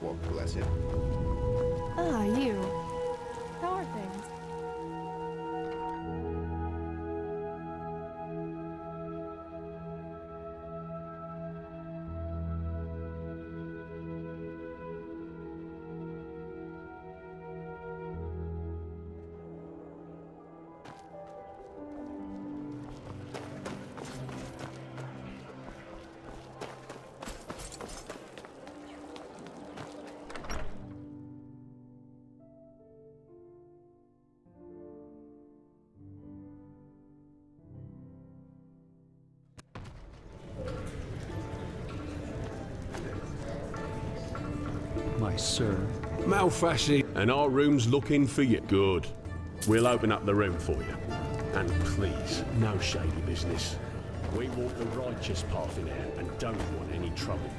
Speaker 19: walk blessed.
Speaker 11: Ah, you. How are things?
Speaker 13: My sir.
Speaker 14: Malfashi, and our room's looking for you. Good. We'll open up the room for you. And please, no shady business. We walk the righteous path in here and don't want any trouble.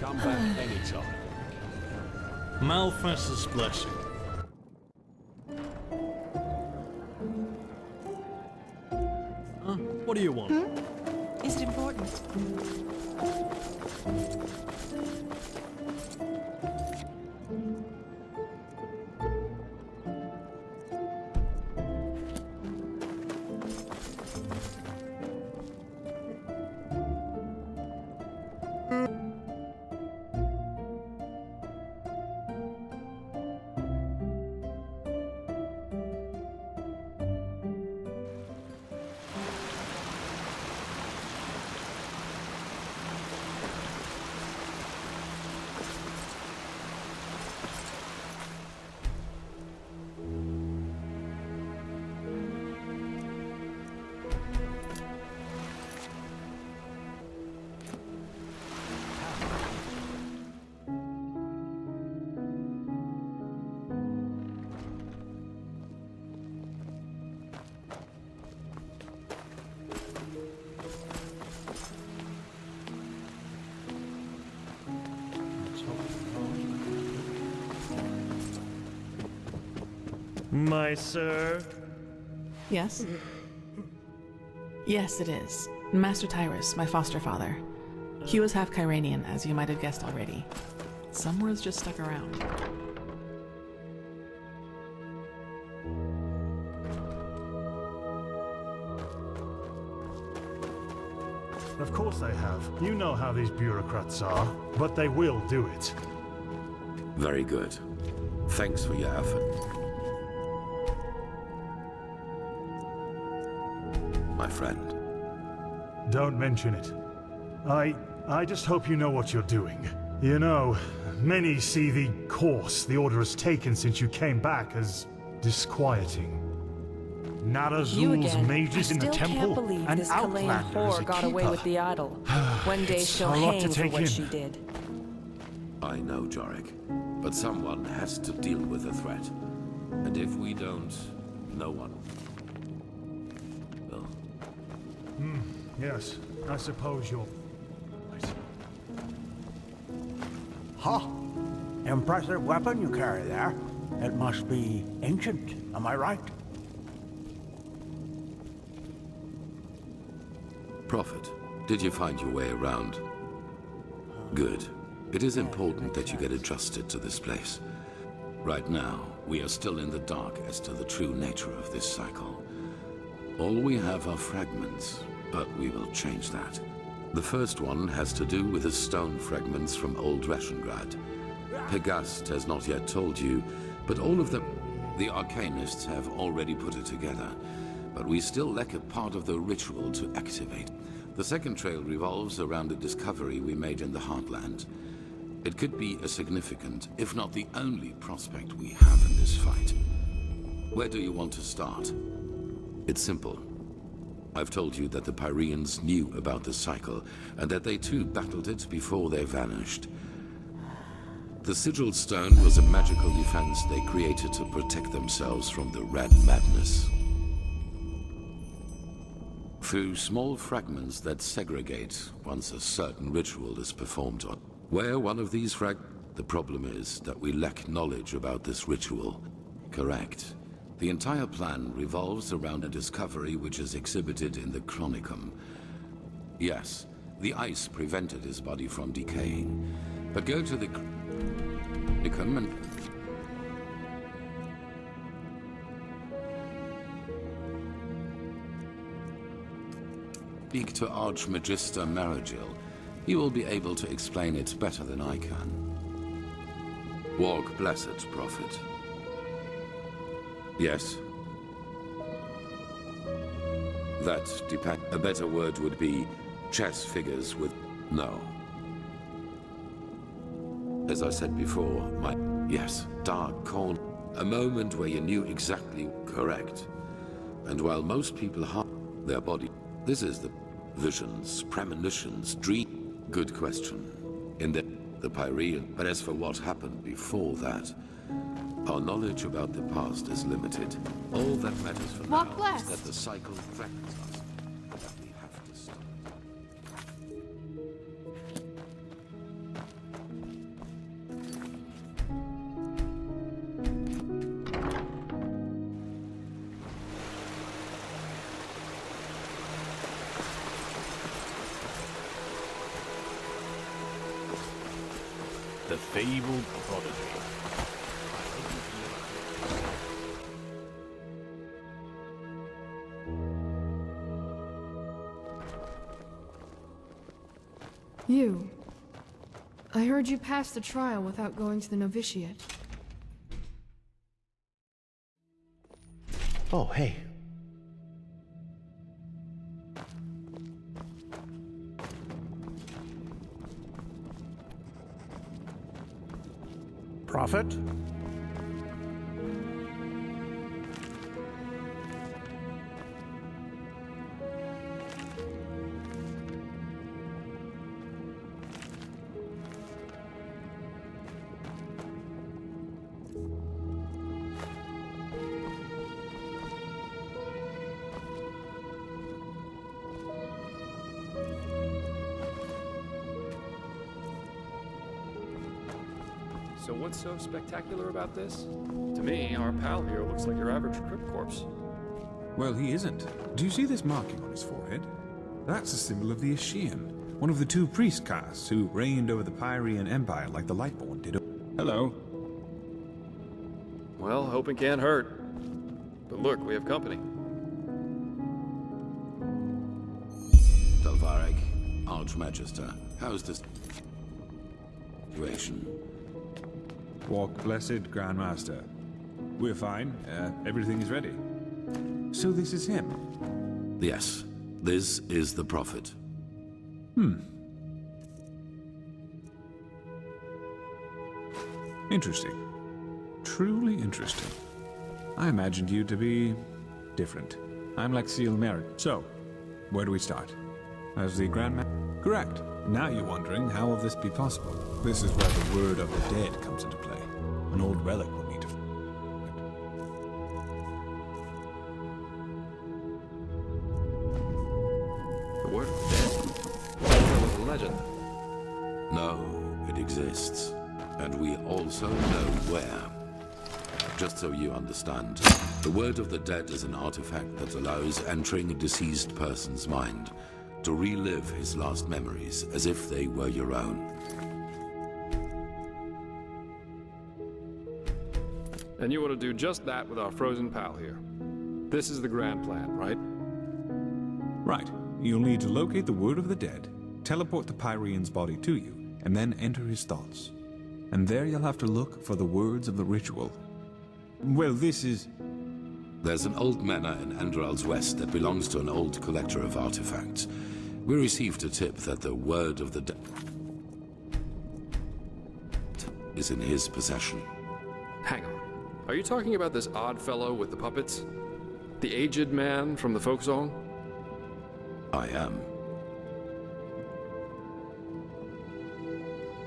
Speaker 14: Come back anytime.
Speaker 12: Malfast's blessing. What do you want?
Speaker 18: Is it important?
Speaker 20: My sir?
Speaker 3: Yes? Yes, it is. Master Tyrus, my foster father. He was half Kyranian, as you might have guessed already. Some words just stuck around.
Speaker 1: Of course they have. You know how these bureaucrats are. But they will do it.
Speaker 7: Very good. Thanks for your effort. My friend.
Speaker 1: Don't mention it. I just hope you know what you're doing. You know, many see the course the Order has taken since you came back as disquieting. Narazul's mages in the temple, and Outlander as a
Speaker 18: got away
Speaker 1: keeper.
Speaker 18: with the idol. One day
Speaker 1: It's
Speaker 18: she'll
Speaker 1: a lot to
Speaker 18: hang for
Speaker 1: take
Speaker 18: what
Speaker 1: in.
Speaker 18: she did.
Speaker 7: I know, Jorik. But someone has to deal with the threat. And if we don't, no one will.
Speaker 1: Yes, I suppose you're...
Speaker 13: Ha! Impressive weapon you carry there. It must be ancient, am I right?
Speaker 7: Prophet, did you find your way around? Good. It is important that you get adjusted to this place. Right now, we are still in the dark as to the true nature of this cycle. All we have are fragments, but we will change that. The first one has to do with the stone fragments from old Rashengrad. Pegast has not yet told you, but all of the arcanists have already put it together. But we still lack a part of the ritual to activate. The second trail revolves around a discovery we made in the Heartland. It could be a significant, if not the only prospect we have in this fight. Where do you want to start? It's simple. I've told you that the Pyreans knew about the cycle, and that they too battled it before they vanished. The Sigil Stone was a magical defense they created to protect themselves from the Red Madness. Through small fragments that segregate once a certain ritual is performed on. Where one of these the problem is that we lack knowledge about this ritual. Correct. The entire plan revolves around a discovery which is exhibited in the Chronicum. Yes, the ice prevented his body from decaying. But go to the Chronicum and... speak to Archmagister Maragil. He will be able to explain it better than I can. Walk blessed, Prophet. Yes. That depends. A better word would be chess figures with no. As I said before, yes, dark corner. A moment where you knew exactly correct. And while most people harm their body, this is the visions, premonitions, dream. Good question. In the Pyrean. But as for what happened before that, our knowledge about the past is limited. All that matters for now is that the cycle threatens us, and that we have to stop.
Speaker 8: The fabled prodigy.
Speaker 11: You. I heard you passed the trial without going to the novitiate.
Speaker 19: Oh, hey.
Speaker 13: Prophet?
Speaker 6: So what's so spectacular about this? To me, our pal here looks like your average crypt corpse.
Speaker 21: Well, he isn't. Do you see this marking on his forehead? That's a symbol of the Ashian, one of the two priest castes who reigned over the Pyrean Empire like the Lightborn did. Hello.
Speaker 6: Well, hoping can't hurt. But look, we have company.
Speaker 7: Delvarek, Archmagister, how's this situation?
Speaker 21: Walk blessed, Grandmaster. We're fine. Everything is ready. So this is him?
Speaker 7: Yes. This is the Prophet.
Speaker 21: Interesting. Truly interesting. I imagined you to be different. I'm Lexiel Merritt. So, where do we start? As the Grandmaster? Correct. Now you're wondering how will this be possible? This is where the word of the dead comes into play. An old relic will need to...
Speaker 6: The word of the dead? That was a legend.
Speaker 7: No, it exists. And we also know where. Just so you understand, the Word of the Dead is an artifact that allows entering a deceased person's mind to relive his last memories as if they were your own.
Speaker 6: And you want to do just that with our frozen pal here. This is the grand plan, right?
Speaker 21: Right. You'll need to locate the Word of the Dead, teleport the Pyrean's body to you, and then enter his thoughts. And there you'll have to look for the words of the ritual. Well, this is...
Speaker 7: There's an old manor in Enderal's west that belongs to an old collector of artifacts. We received a tip that the Word of the Dead is in his possession.
Speaker 6: Hang on. Are you talking about this odd fellow with the puppets? The aged man from the folk song?
Speaker 7: I am.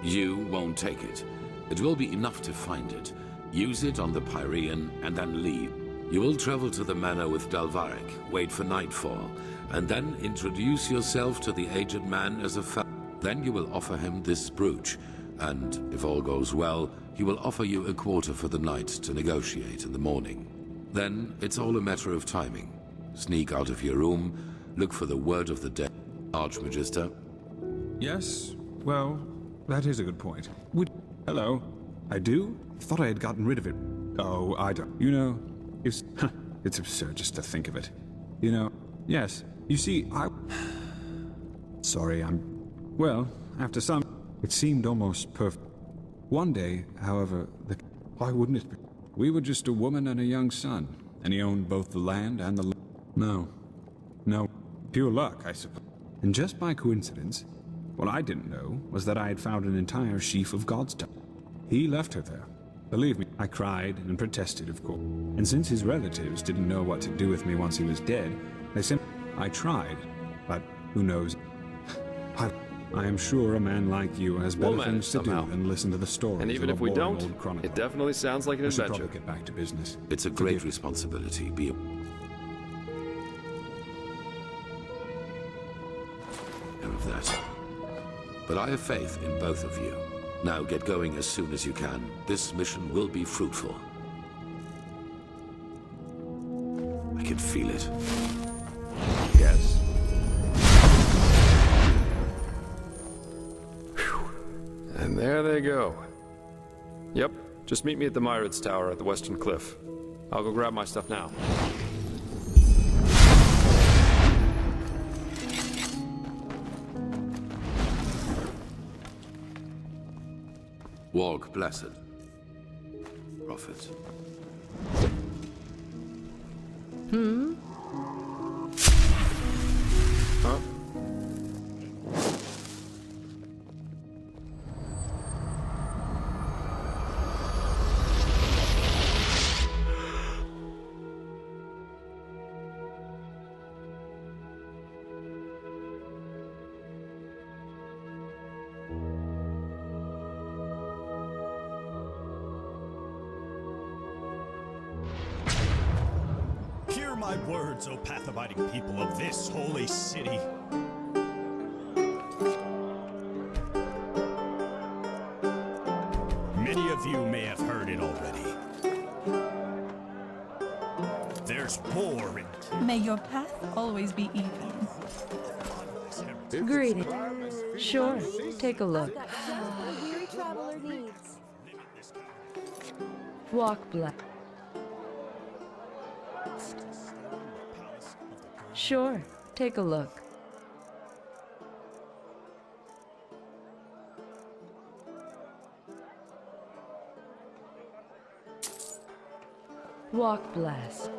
Speaker 7: You won't take it. It will be enough to find it. Use it on the Pyrean and then leave. You will travel to the manor with Dalvarek, wait for nightfall, and then introduce yourself to the aged man as a Then you will offer him this brooch, and if all goes well, he will offer you a quarter for the night to negotiate in the morning. Then it's all a matter of timing. Sneak out of your room, look for the Word of the Dead. Archmagister?
Speaker 21: Yes? Well, that is a good point. Hello? I do? Thought I had gotten rid of it. Oh, I don't. You know, it's absurd just to think of it. You know, yes. You see, Sorry, well, after some... It seemed almost perfect. One day, however, why wouldn't it be? We were just a woman and a young son, and he owned both the land and the... No. Pure luck, I suppose. And just by coincidence, what I didn't know was that I had found an entire sheaf of God's time. He left her there. Believe me, I cried and protested, of course. And since his relatives didn't know what to do with me once he was dead, they simply... I tried, but who knows? I am sure a man like you has better things to do than listen to the stories.
Speaker 6: And even
Speaker 21: of
Speaker 6: if we don't,
Speaker 21: old
Speaker 6: it definitely sounds like an
Speaker 21: I should
Speaker 6: adventure.
Speaker 21: probably get back to business.
Speaker 7: It's a great responsibility. Be aware of that. But I have faith in both of you. Now get going as soon as you can. This mission will be fruitful. I can feel it.
Speaker 6: Yes. And there they go. Yep, just meet me at the Myrids Tower at the Western Cliff. I'll go grab my stuff now.
Speaker 7: Walk blessed, Prophet.
Speaker 6: Huh?
Speaker 2: Hear my words, O path-abiding people of this holy city. Many of you may have heard it already. There's war in...
Speaker 5: May your path always be even.
Speaker 22: Greetings. Sure, take a look.
Speaker 18: A weary traveler needs.
Speaker 22: Walk black. Sure, take a look. Walk blast.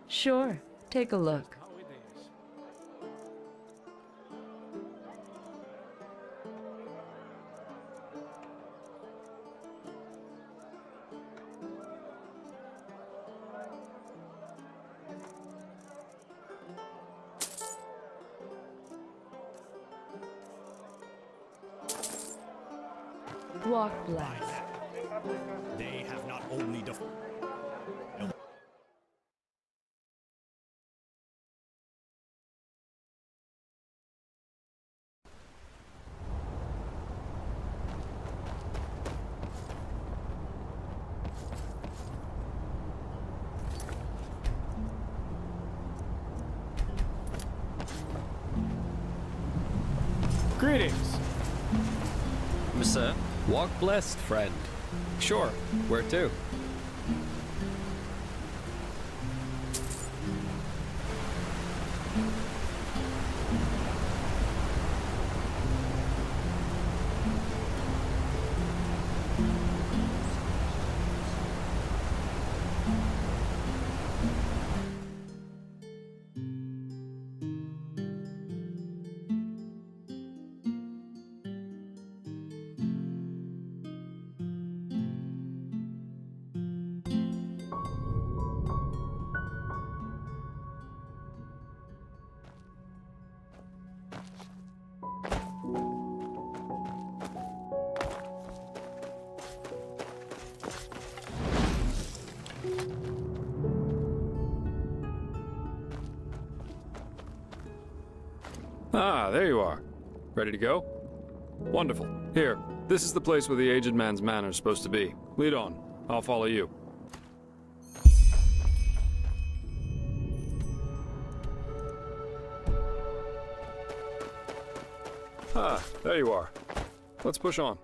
Speaker 22: Sure, take a look. Walk blast.
Speaker 2: They have not only
Speaker 4: Greetings.
Speaker 10: Sir, walk blessed, friend. Sure, where to?
Speaker 6: Ah, there you are. Ready to go? Wonderful. Here, this is the place where the aged man's manor is supposed to be. Lead on. I'll follow you. Ah, there you are. Let's push on.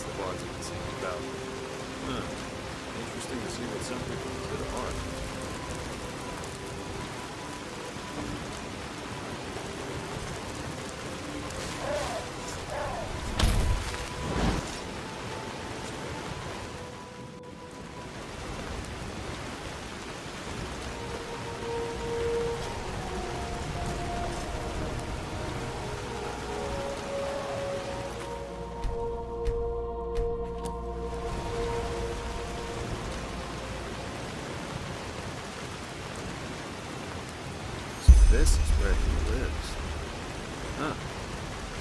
Speaker 6: the bards have been singing about. Huh. Interesting to see what some people consider art. This is where he lives. Huh.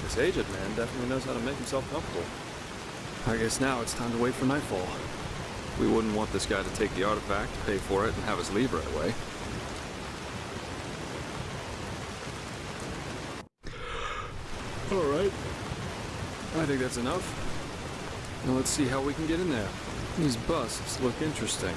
Speaker 6: This aged man definitely knows how to make himself comfortable. I guess now it's time to wait for nightfall. We wouldn't want this guy to take the artifact, pay for it, and have us leave right away. Alright. I think that's enough. Now let's see how we can get in there. These busts look interesting.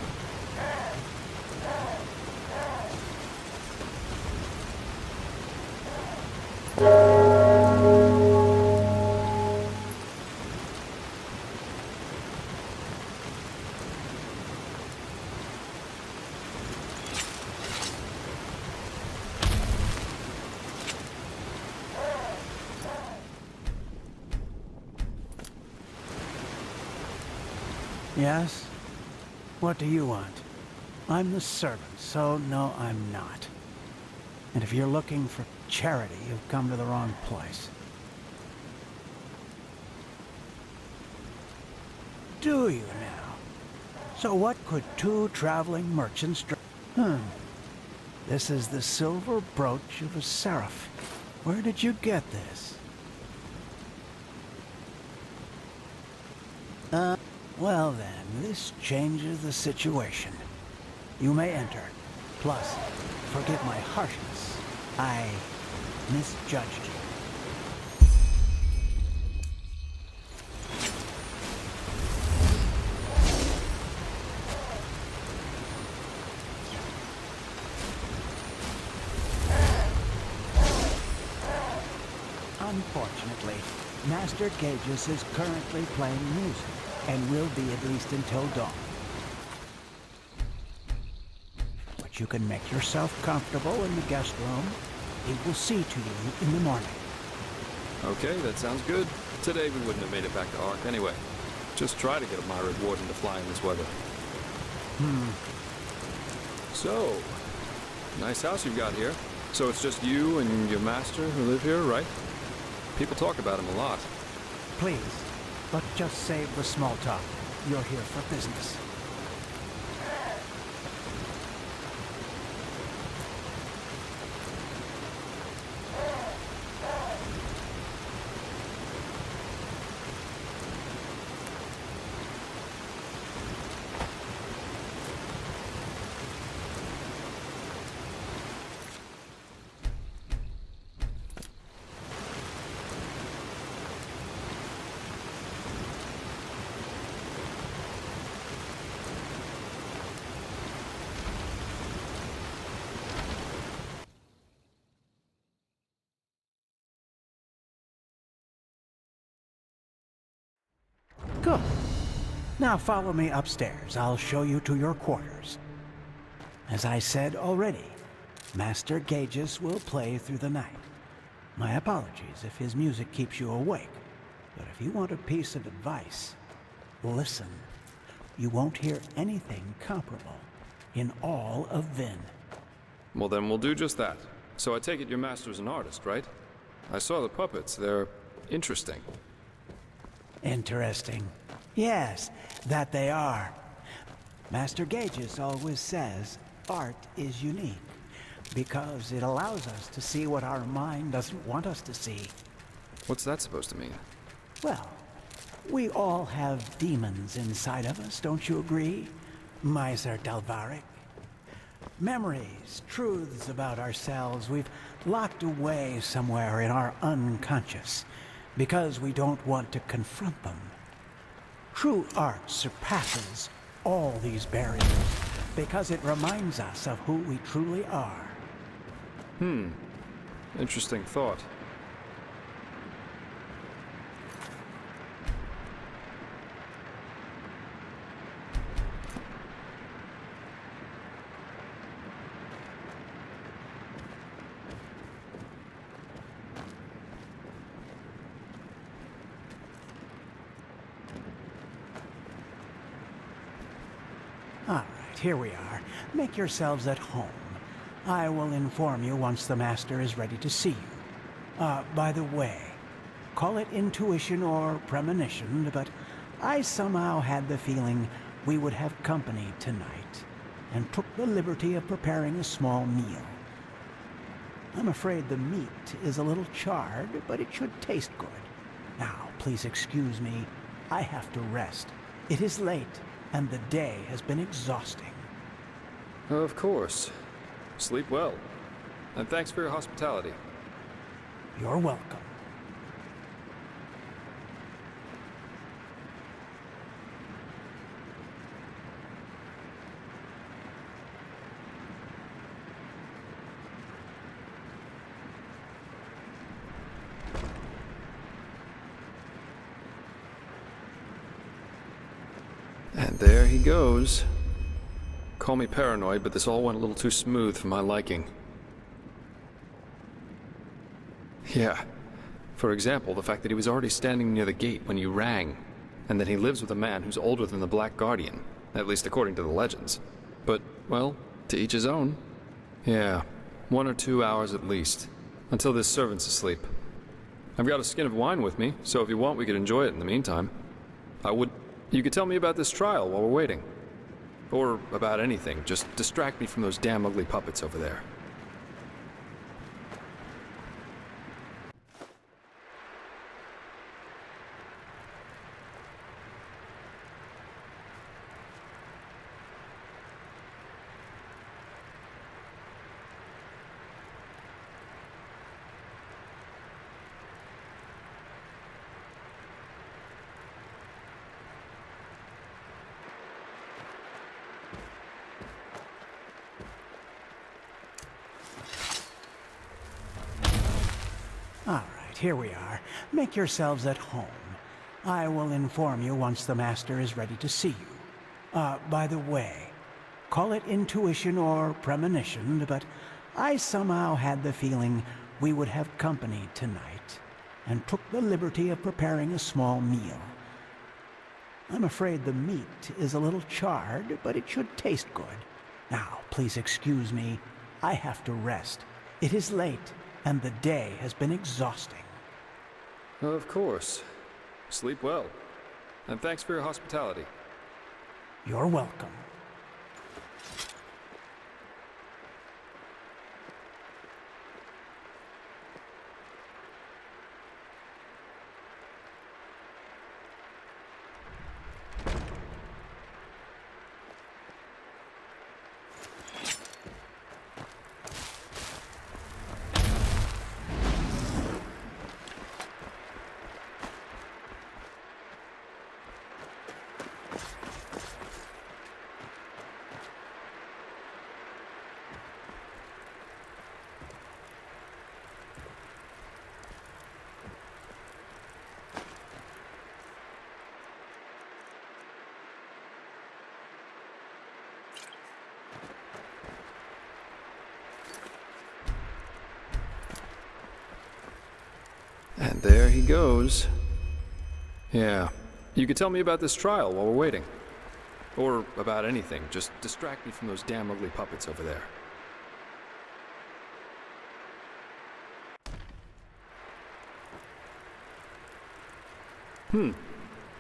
Speaker 13: Yes? What do you want? I'm the servant, so no, I'm not. And if you're looking for charity, you've come to the wrong place. Do you now? So what could two traveling merchants This is the silver brooch of a seraph. Where did you get this? Well then, this changes the situation. You may enter. Plus, forgive my harshness. I misjudged you. Unfortunately, Master Gages is currently playing music, and will be at least until dawn. But you can make yourself comfortable in the guest room. He will see to you in the morning.
Speaker 6: Okay, that sounds good. Today we wouldn't have made it back to Ark anyway. Just try to get a Myriad Warden to fly in this weather. So, nice house you've got here. So it's just you and your master who live here, right? People talk about him a lot.
Speaker 13: Please, but just save the small talk. You're here for business. Good. Now follow me upstairs. I'll show you to your quarters. As I said already, Master Gages will play through the night. My apologies if his music keeps you awake. But if you want a piece of advice, listen. You won't hear anything comparable in all of Vin.
Speaker 6: Well, then we'll do just that. So I take it your master's an artist, right? I saw the puppets. They're interesting.
Speaker 13: Interesting. Yes, that they are. Master Gages always says art is unique because it allows us to see what our mind doesn't want us to see.
Speaker 6: What's that supposed to mean?
Speaker 13: Well, we all have demons inside of us, don't you agree, Miser Dalvaric? Memories, truths about ourselves we've locked away somewhere in our unconscious because we don't want to confront them. True art surpasses all these barriers because it reminds us of who we truly are.
Speaker 6: Interesting thought.
Speaker 13: All right, here we are. Make yourselves at home. I will inform you once the Master is ready to see you. By the way, call it intuition or premonition, but I somehow had the feeling we would have company tonight, and took the liberty of preparing a small meal. I'm afraid the meat is a little charred, but it should taste good. Now, please excuse me. I have to rest. It is late, and the day has been exhausting.
Speaker 6: Of course. Sleep well. And thanks for your hospitality.
Speaker 13: You're welcome.
Speaker 6: And there he goes. Call me paranoid, but this all went a little too smooth for my liking. Yeah. For example, the fact that he was already standing near the gate when you rang, and that he lives with a man who's older than the Black Guardian, at least according to the legends. But, well, to each his own. Yeah, 1 or 2 hours at least, until this servant's asleep. I've got a skin of wine with me, so if you want, we could enjoy it in the meantime. You could tell me about this trial while we're waiting. Or about anything, just distract me from those damn ugly puppets over there.
Speaker 13: All right, here we are. Make yourselves at home. I will inform you once the Master is ready to see you. By the way, call it intuition or premonition, but I somehow had the feeling we would have company tonight, and took the liberty of preparing a small meal. I'm afraid the meat is a little charred, but it should taste good. Now, please excuse me. I have to rest. It is late, and the day has been exhausting.
Speaker 6: Of course. Sleep well. And thanks for your hospitality.
Speaker 13: You're welcome.
Speaker 6: And there he goes. Yeah. You could tell me about this trial while we're waiting. Or about anything, just distract me from those damn ugly puppets over there.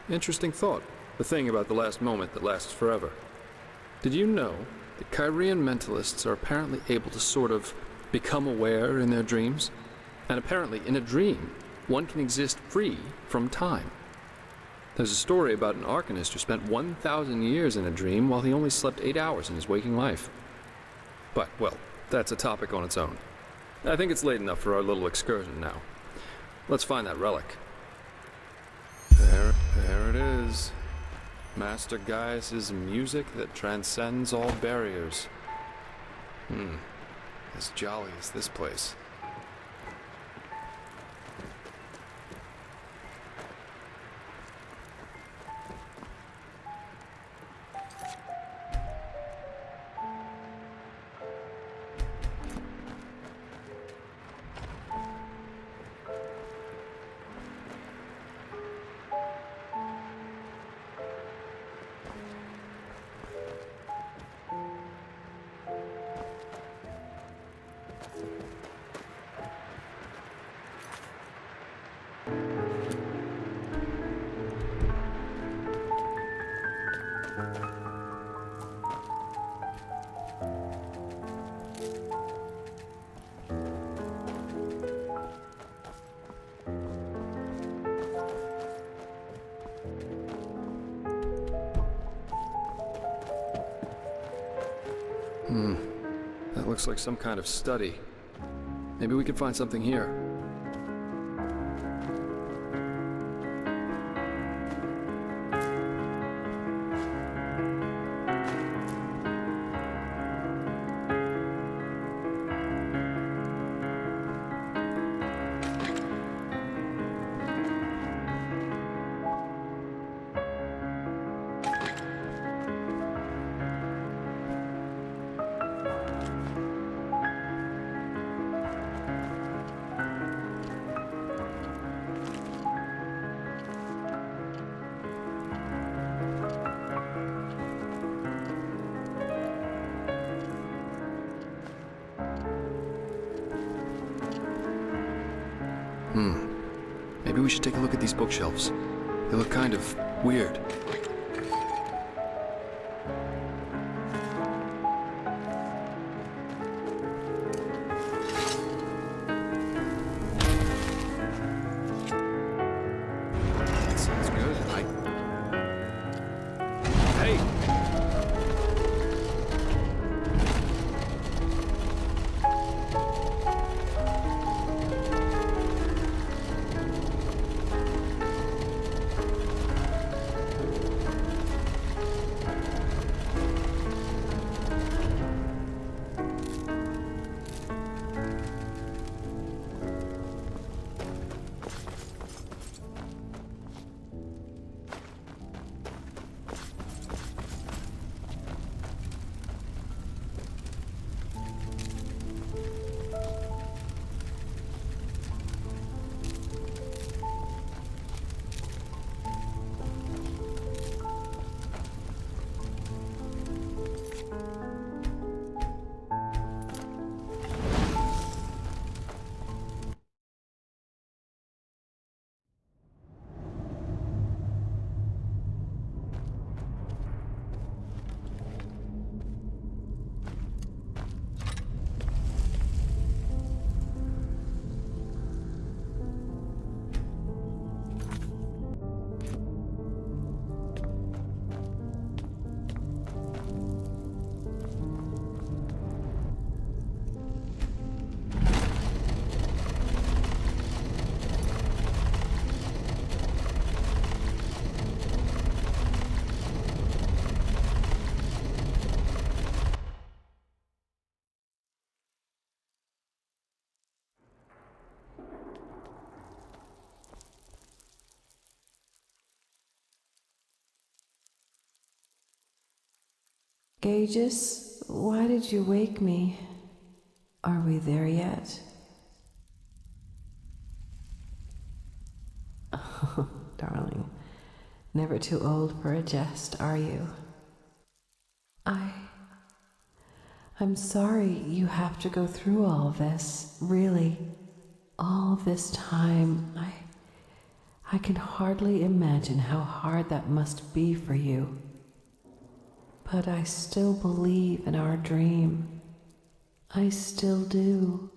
Speaker 6: Interesting thought. The thing about the last moment that lasts forever. Did you know that Kyrian mentalists are apparently able to sort of become aware in their dreams? And apparently, in a dream, one can exist free from time. There's a story about an arcanist who spent 1,000 years in a dream while he only slept 8 hours in his waking life. But, well, that's a topic on its own. I think it's late enough for our little excursion now. Let's find that relic. There it is. Master Gaius's music that transcends all barriers. As jolly as this place. That looks like some kind of study. Maybe we could find something here. Maybe we should take a look at these bookshelves. They look kind of weird. That sounds good. Hey!
Speaker 22: Gages, why did you wake me? Are we there yet? Oh, darling, never too old for a jest, are you? I'm sorry you have to go through all this, really. All this time, I can hardly imagine how hard that must be for you. But I still believe in our dream. I still do.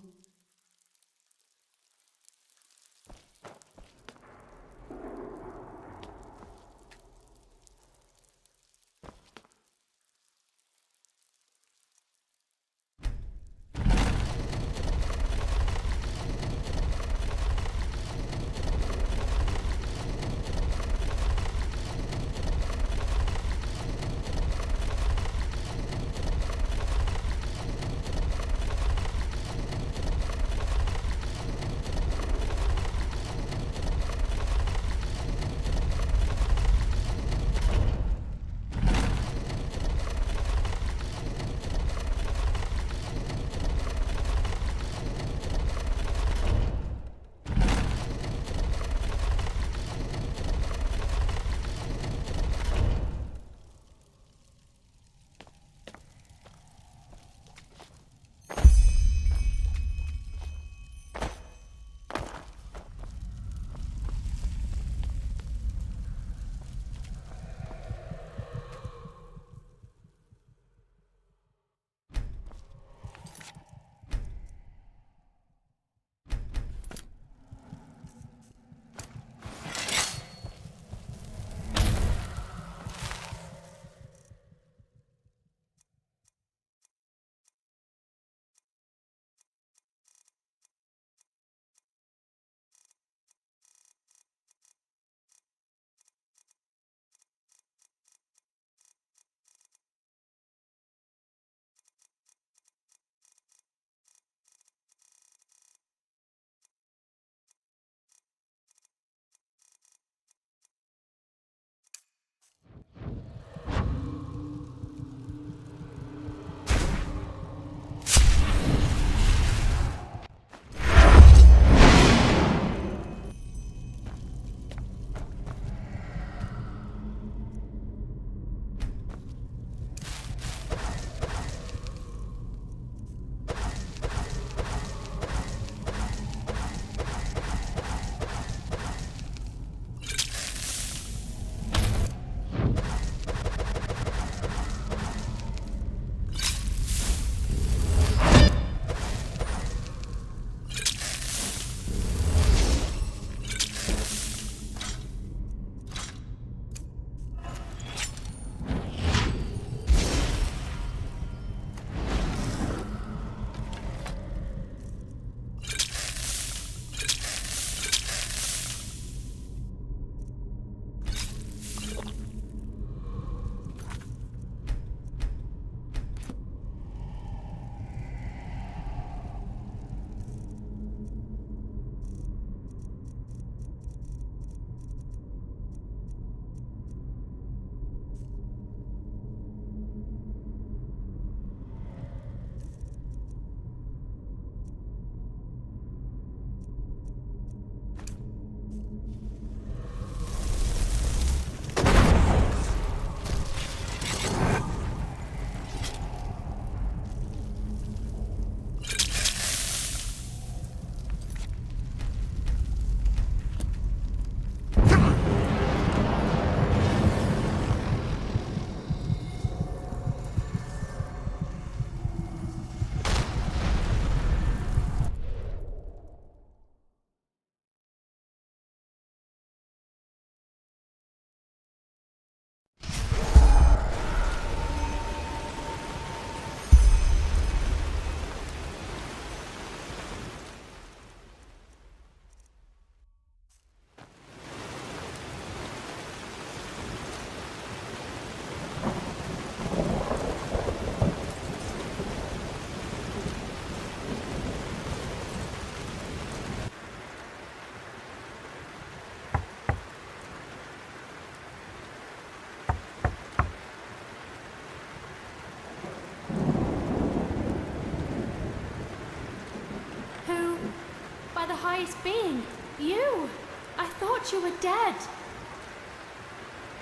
Speaker 4: highest being. You! I thought you were dead.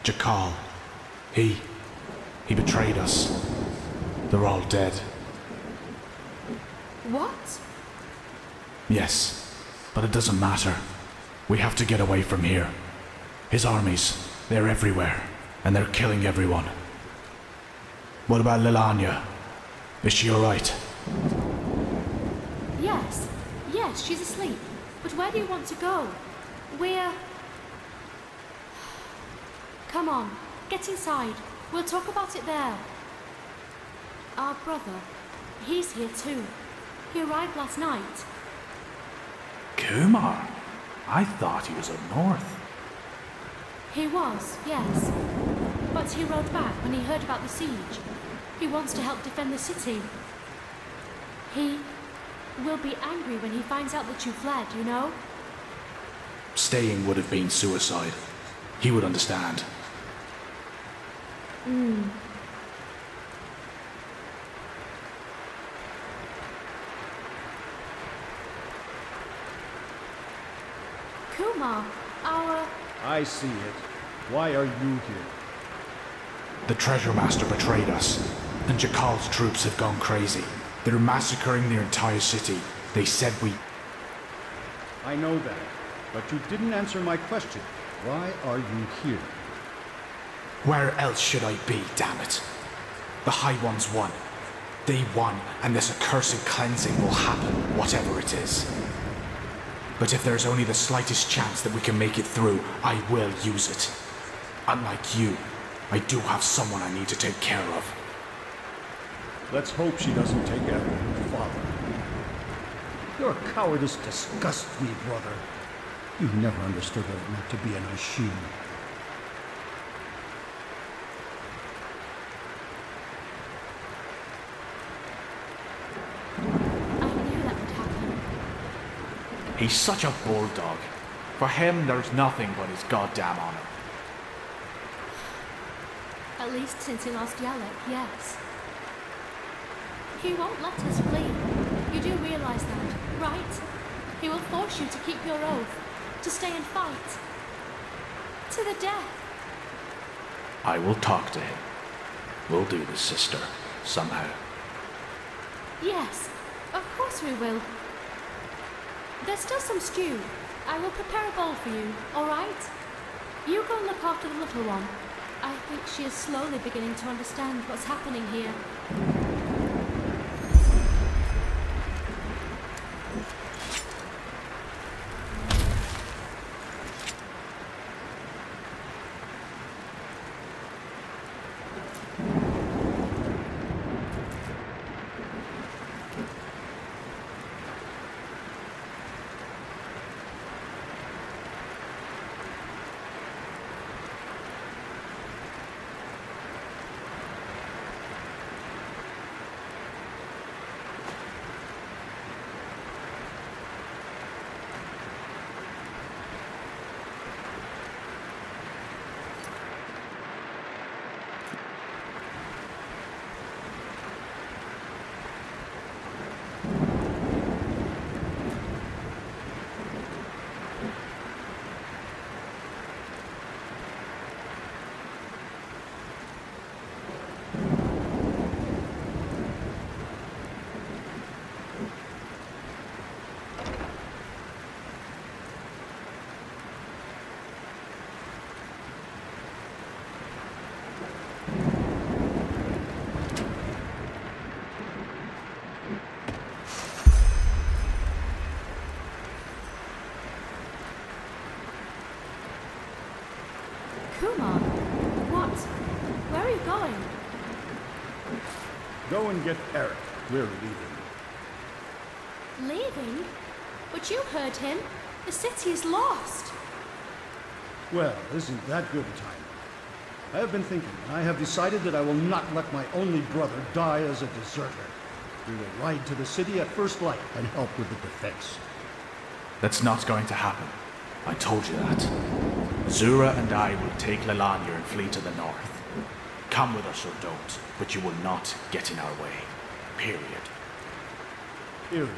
Speaker 15: Jakal. He betrayed us. They're all dead.
Speaker 4: What?
Speaker 15: Yes, but it doesn't matter. We have to get away from here. His armies, they're everywhere, and they're killing everyone. What about Lilanya? Is she alright?
Speaker 4: Yes. Yes, she's asleep. But where do you want to go? We're... Come on, get inside. We'll talk about it there. Our brother, he's here too. He arrived last night.
Speaker 15: Kumar? I thought he was up north.
Speaker 4: He was, yes. But he rode back when he heard about the siege. He wants to help defend the city. He will be angry when he finds out that you fled, you know?
Speaker 15: Staying would have been suicide. He would understand.
Speaker 4: Kumar, our...
Speaker 23: I see it. Why are you here?
Speaker 15: The Treasure Master betrayed us, and Jakal's troops have gone crazy. They're massacring their entire city. They said we...
Speaker 23: I know that, but you didn't answer my question. Why are you here?
Speaker 15: Where else should I be, damn it? The High Ones won. They won, and this accursed cleansing will happen, whatever it is. But if there's only the slightest chance that we can make it through, I will use it. Unlike you, I do have someone I need to take care of.
Speaker 23: Let's hope she doesn't take after her father. Your cowardice disgusts me, brother. You never understood what it meant to be an Ashin.
Speaker 15: He's such a bulldog. For him, there's nothing but his goddamn honor.
Speaker 4: At least since he lost Yalek, yes. He won't let us flee. You do realize that, right? He will force you to keep your oath, to stay and fight. To the death.
Speaker 15: I will talk to him. We'll do this, sister, somehow.
Speaker 4: Yes, of course we will. There's still some stew. I will prepare a bowl for you, all right? You go and look after the little one. I think she is slowly beginning to understand what's happening here. Kumar, what? Where are you going?
Speaker 23: Go and get Eric. We're leaving.
Speaker 4: Leaving? But you heard him. The city is lost.
Speaker 23: Well, isn't that good timing? I have been thinking, and I have decided that I will not let my only brother die as a deserter. We will ride to the city at first light and help with the defense.
Speaker 15: That's not going to happen. I told you that. Zura and I will take Lilanya and flee to the north. Come with us or don't, but you will not get in our way. Period.
Speaker 23: Period.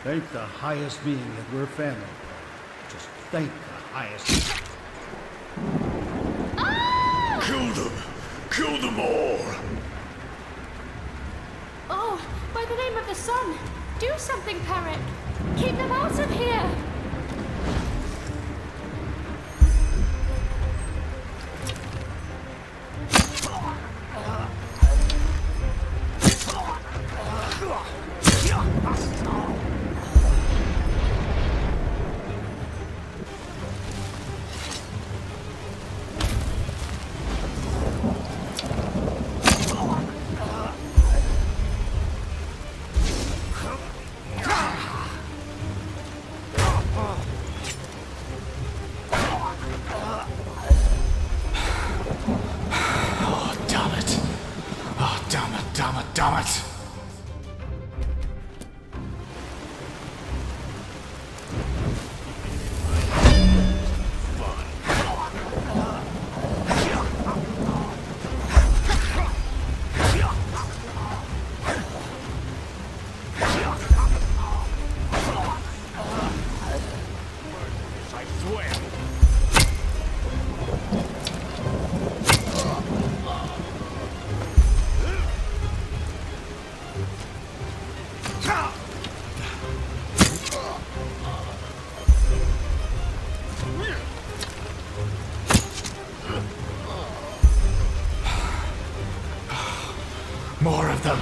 Speaker 23: Thank the highest being that we're family. Just thank the highest.
Speaker 9: Kill them! Kill them all!
Speaker 4: Oh, by the name of the sun, do something, Peric! Keep them out of here!
Speaker 15: Damn it! More of them.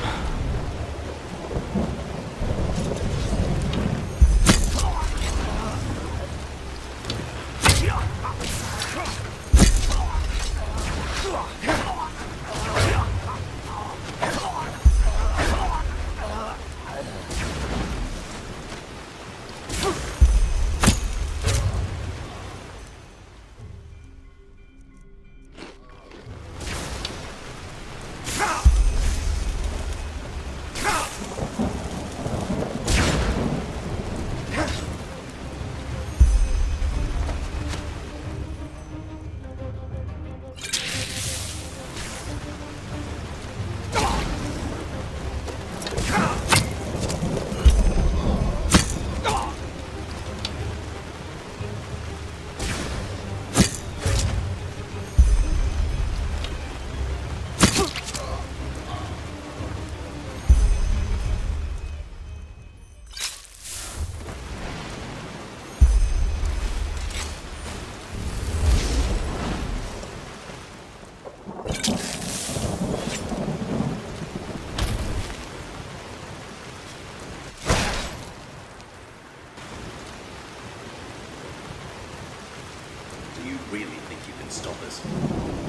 Speaker 9: Do you really think you can stop us?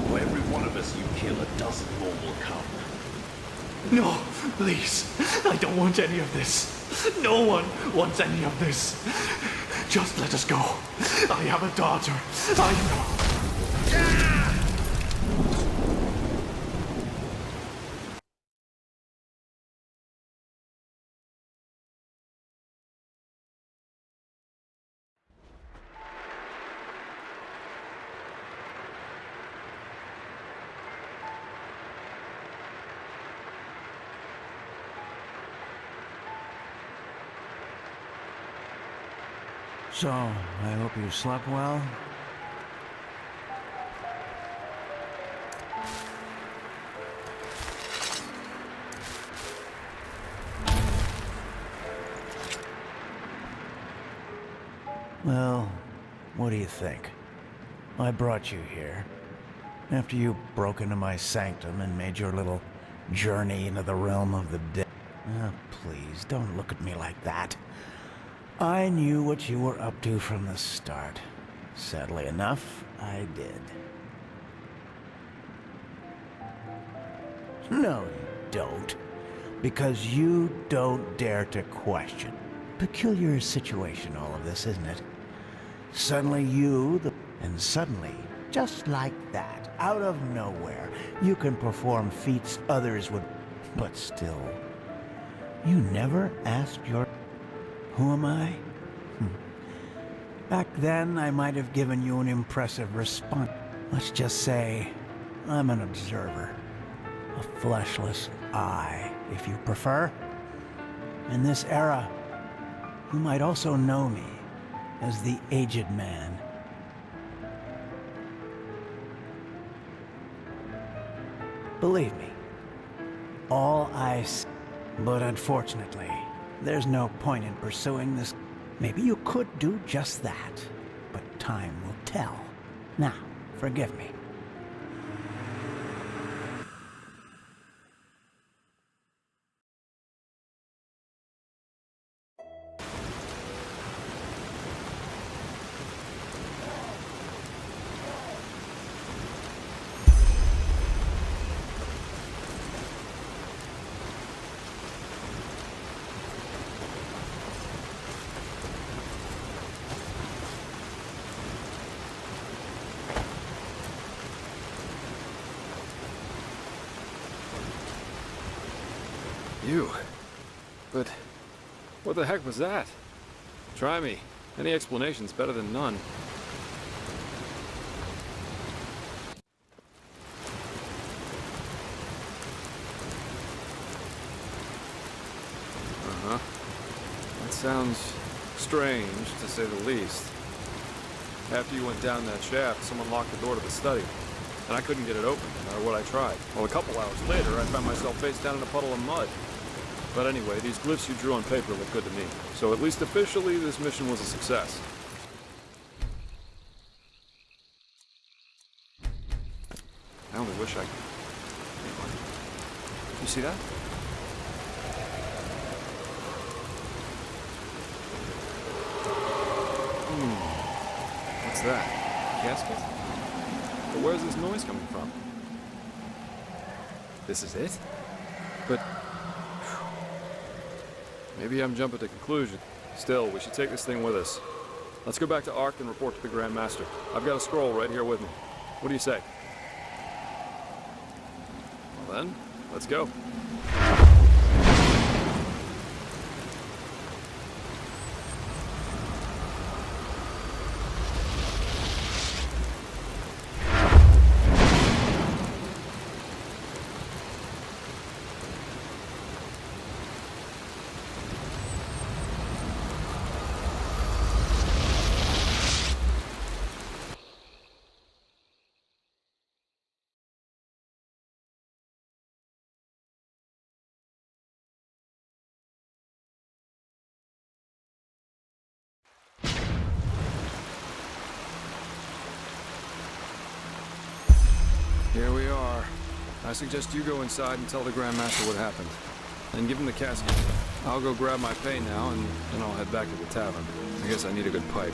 Speaker 9: For every one of us you kill, a dozen more will come.
Speaker 8: No, please. I don't want any of this. No one wants any of this. Just let us go. I have a daughter.
Speaker 13: So, I hope you slept well? Well, what do you think? I brought you here. After you broke into my sanctum and made your little journey into the realm of the dead. Oh, please, don't look at me like that. I knew what you were up to from the start. Sadly enough, I did. No, you don't. Because you don't dare to question. Peculiar situation, all of this, isn't it? Suddenly and suddenly, just like that, out of nowhere, you can perform feats others would... But still, you never asked your... Who am I? Back then, I might have given you an impressive response. Let's just say, I'm an observer. A fleshless eye, if you prefer. In this era, You might also know me as the Aged Man. Believe me, all I but unfortunately, there's no point in pursuing this. Maybe you could do just that, but time will tell. Now, forgive me.
Speaker 6: You? But what the heck was that? Try me. Any explanation's better than none. Uh-huh. That sounds strange, to say the least. After you went down that shaft, someone locked the door to the study, and I couldn't get it open, no matter what I tried. Well, a couple hours later, I found myself face down in a puddle of mud. But anyway, these glyphs you drew on paper look good to me. So at least officially, this mission was a success. I only wish I... Anyway. You see that? What's that? Casket? But where's this noise coming from? This is it? But... Maybe I'm jumping to conclusion. Still, we should take this thing with us. Let's go back to Ark and report to the Grand Master. I've got a scroll right here with me. What do you say? Well then, let's go. Here we are. I suggest you go inside and tell the Grand Master what happened. And give him the casket. I'll go grab my pay now, and then I'll head back to the tavern. I guess I need a good pipe.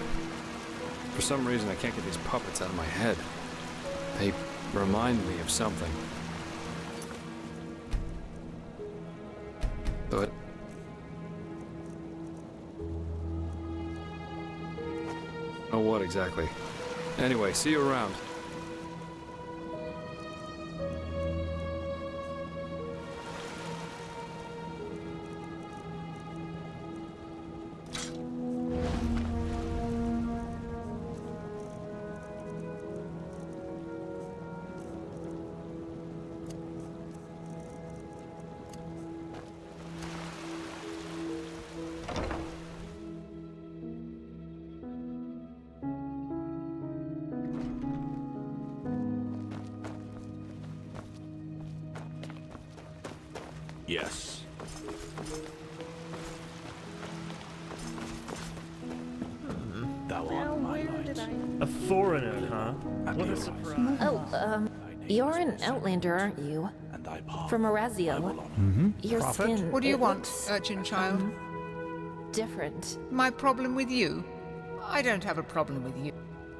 Speaker 6: For some reason, I can't get these puppets out of my head. They remind me of something. But... oh, what exactly? Anyway, see you around.
Speaker 14: Yes.
Speaker 23: Thou art my light.
Speaker 20: A foreigner, huh? What a surprise.
Speaker 16: Oh, you're an outlander, aren't you? From Erazio.
Speaker 23: Mm-hmm.
Speaker 16: Your skin.
Speaker 17: What do you
Speaker 16: it
Speaker 17: want,
Speaker 16: looks,
Speaker 17: urchin child?
Speaker 16: Different.
Speaker 17: My problem with you? I don't have a problem with you.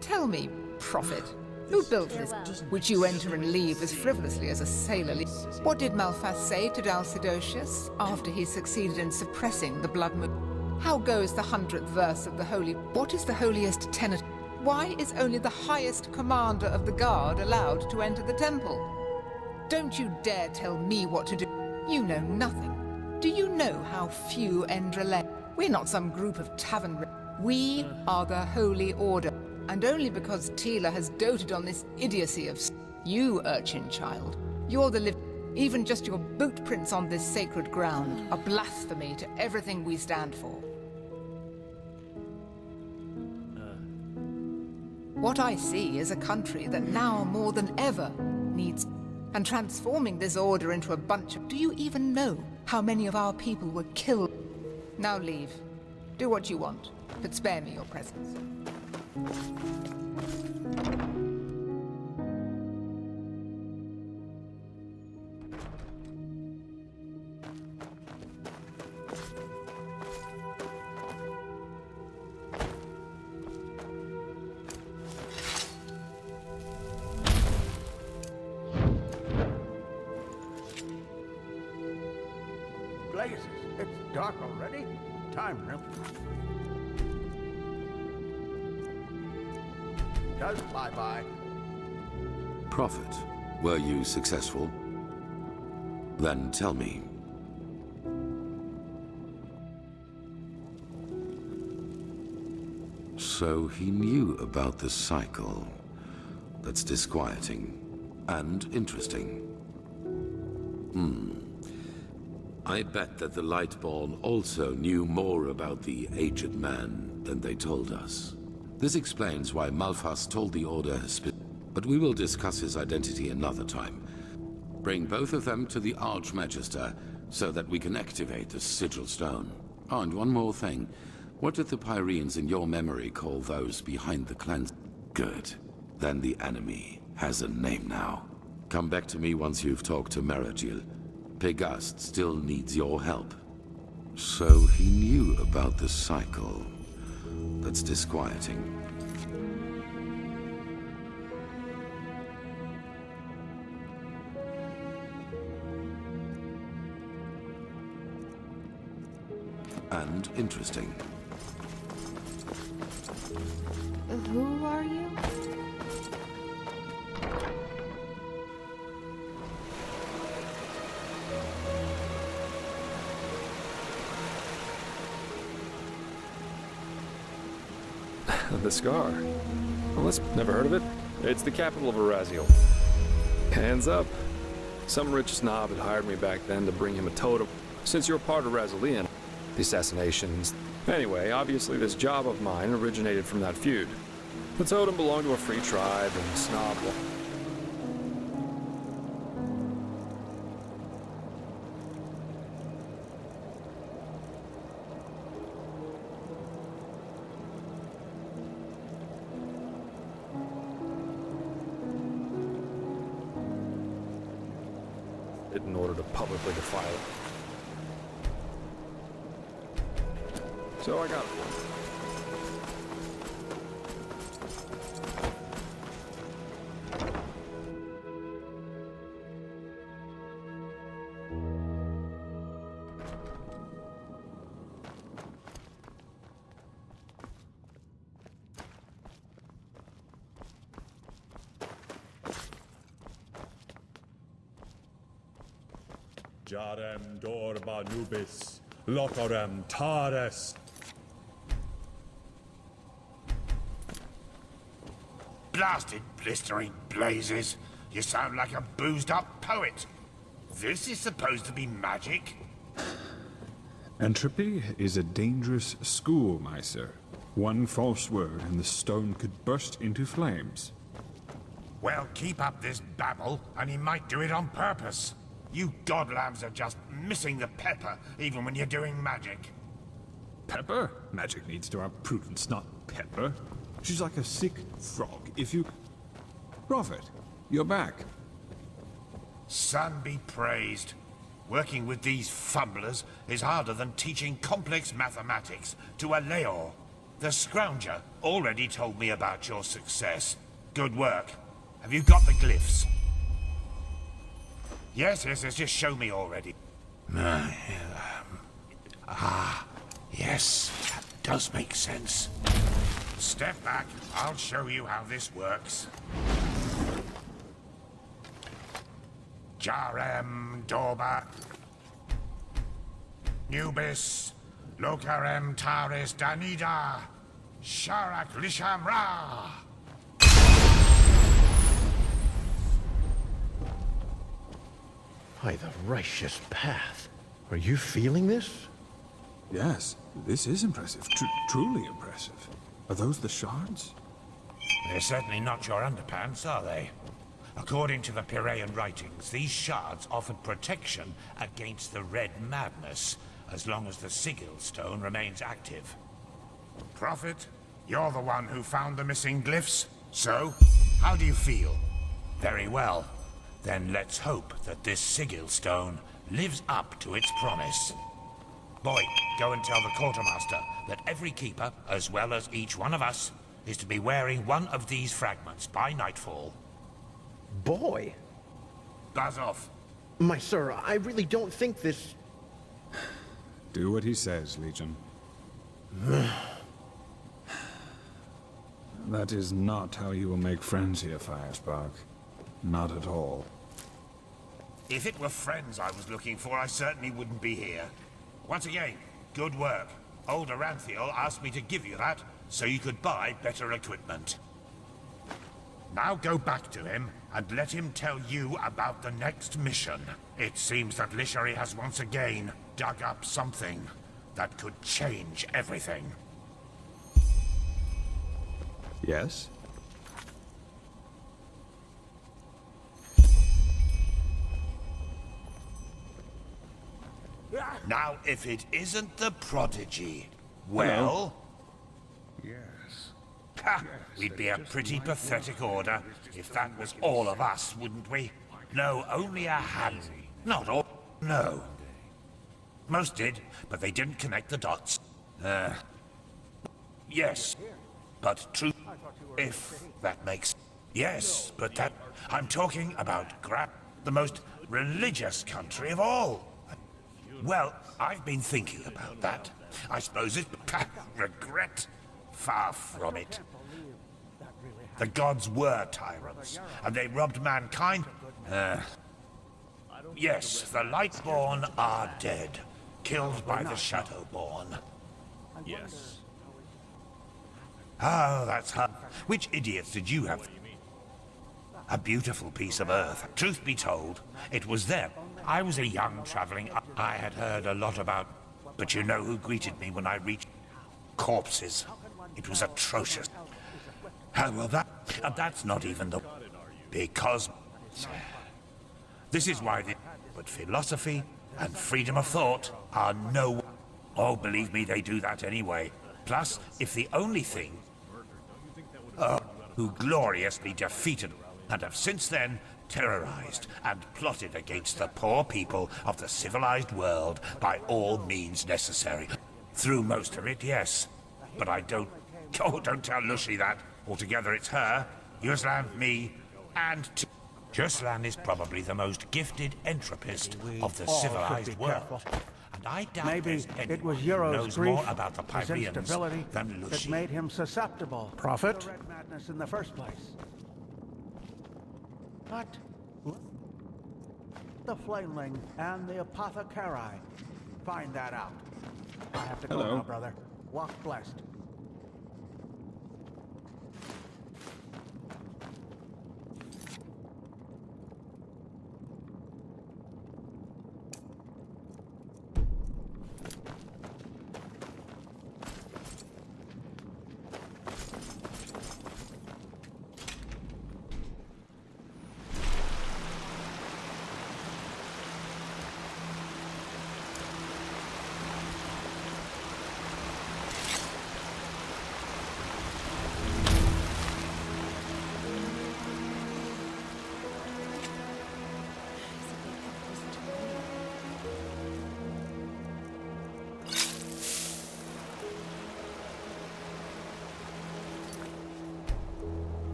Speaker 17: Tell me, prophet, who built this, which you enter and leave as frivolously as a sailor leaves? What did Malphas say to Dalcidocius after he succeeded in suppressing the blood moon? How goes the 100th verse of the holy? What is the holiest tenet? Why is only the highest commander of the guard allowed to enter the temple? Don't you dare tell me what to do. You know nothing. Do you know how few Enderal? We're not some group of tavern. We are the Holy Order. And only because Tila has doted on this idiocy of you, urchin child. You're the even just your boot prints on this sacred ground are blasphemy to everything we stand for. What I see is a country that now more than ever needs... And transforming this order into a bunch of... Do you even know how many of our people were killed? Now leave. Do what you want, but spare me your presence.
Speaker 3: Blazes, it's dark already? Time, no? Does fly by.
Speaker 7: Prophet, were you successful? Then tell me. So he knew about the cycle. That's disquieting. And interesting. I bet that the Lightborn also knew more about the aged man than they told us. This explains why Malphas told the Order his but we will discuss his identity another time. Bring both of them to the Archmagister so that we can activate the Sigil Stone. Oh, and one more thing. What did the Pyreans in your memory call those behind the cleanse? Good. Then the enemy has a name now. Come back to me once you've talked to Meragil. Pegast still needs your help. So he knew about the cycle. That's disquieting. And interesting.
Speaker 11: Who are you?
Speaker 6: The Scar. Well, never heard of it? It's the capital of Eraziel. Hands up. Some rich snob had hired me back then to bring him a totem. Since you're part of Razalian, the assassinations... Anyway, obviously this job of mine originated from that feud. The totem belonged to a free tribe, and snob... in order to publicly defile it. So I got it.
Speaker 12: Jarem Dorba Nubis, Locorem Tares.
Speaker 14: Blasted blistering blazes! You sound like a boozed-up poet. This is supposed to be magic?
Speaker 21: Entropy is a dangerous school, my sir. One false word and the stone could burst into flames.
Speaker 14: Well, keep up this babble, and he might do it on purpose. You godlambs are just missing the pepper, even when you're doing magic.
Speaker 21: Pepper? Magic needs to have prudence, not pepper. She's like a sick frog. If you... Prophet, you're back.
Speaker 14: Sun be praised. Working with these fumblers is harder than teaching complex mathematics to a Leor. The Scrounger already told me about your success. Good work. Have you got the glyphs? Yes, just show me already. Yes, that does make sense. Step back, I'll show you how this works. Jarem Dorba Nubis Locarem Taris Danida Sharak Lishamra.
Speaker 3: By the righteous path. Are you feeling this?
Speaker 21: Yes, this is impressive. Truly impressive. Are those the shards?
Speaker 14: They're certainly not your underpants, are they? According to the Piraean writings, these shards offered protection against the Red Madness, as long as the sigil stone remains active. Prophet, you're the one who found the missing glyphs. So, how do you feel? Very well. Then let's hope that this sigil stone lives up to its promise. Boy, go and tell the quartermaster that every keeper, as well as each one of us, is to be wearing one of these fragments by nightfall.
Speaker 3: Boy!
Speaker 14: Buzz off.
Speaker 3: My sir, I really don't think this...
Speaker 21: Do what he says, Legion. That is not how you will make friends here, Firespark. Not at all.
Speaker 14: If it were friends I was looking for, I certainly wouldn't be here. Once again, good work. Old Aranthiel asked me to give you that, so you could buy better equipment. Now go back to him, and let him tell you about the next mission. It seems that Lishari has once again dug up something that could change everything.
Speaker 21: Yes?
Speaker 14: Now, if it isn't the Prodigy, well...
Speaker 3: Yes.
Speaker 14: Ha! We'd be a pretty pathetic order if that was all of us, wouldn't we? No, only a hand. Not all. No. Most did, but they didn't connect the dots. Yes. But true, if that makes... Yes, but that... I'm talking about the most religious country of all. Well, I've been thinking about that. I suppose it's regret. Far from it. The gods were tyrants, and they robbed mankind. Yes, the Lightborn are dead, killed by the Shadowborn.
Speaker 12: Yes.
Speaker 14: Oh, that's hard. Which idiots did you have? A beautiful piece of earth. Truth be told, it was them. I was a young traveling... I had heard a lot about... But you know who greeted me when I reached... Corpses. It was atrocious. Well, that's not even the... Because... This is why but philosophy and freedom of thought are no... Oh, believe me, they do that anyway. Plus, if the only thing... who gloriously defeated and have since then terrorized and plotted against the poor people of the civilized world by all means necessary. Through most of it, yes. But I don't... Oh, don't tell Lucy that. Altogether, it's her, Yuslan, me, and... Yuslan is probably the most gifted entropist of the civilized world. And I doubt
Speaker 13: maybe
Speaker 14: anyone
Speaker 13: it was
Speaker 14: who
Speaker 13: Euro's
Speaker 14: knows
Speaker 13: grief,
Speaker 14: more about the
Speaker 13: his
Speaker 14: Pyreans
Speaker 13: instability,
Speaker 14: than
Speaker 13: that
Speaker 14: Lucy.
Speaker 13: made him susceptible
Speaker 3: Prophet?
Speaker 13: to red madness in the first place. But the Flameling and the Apothecary. Find that out. I have to go now, brother. Walk blessed.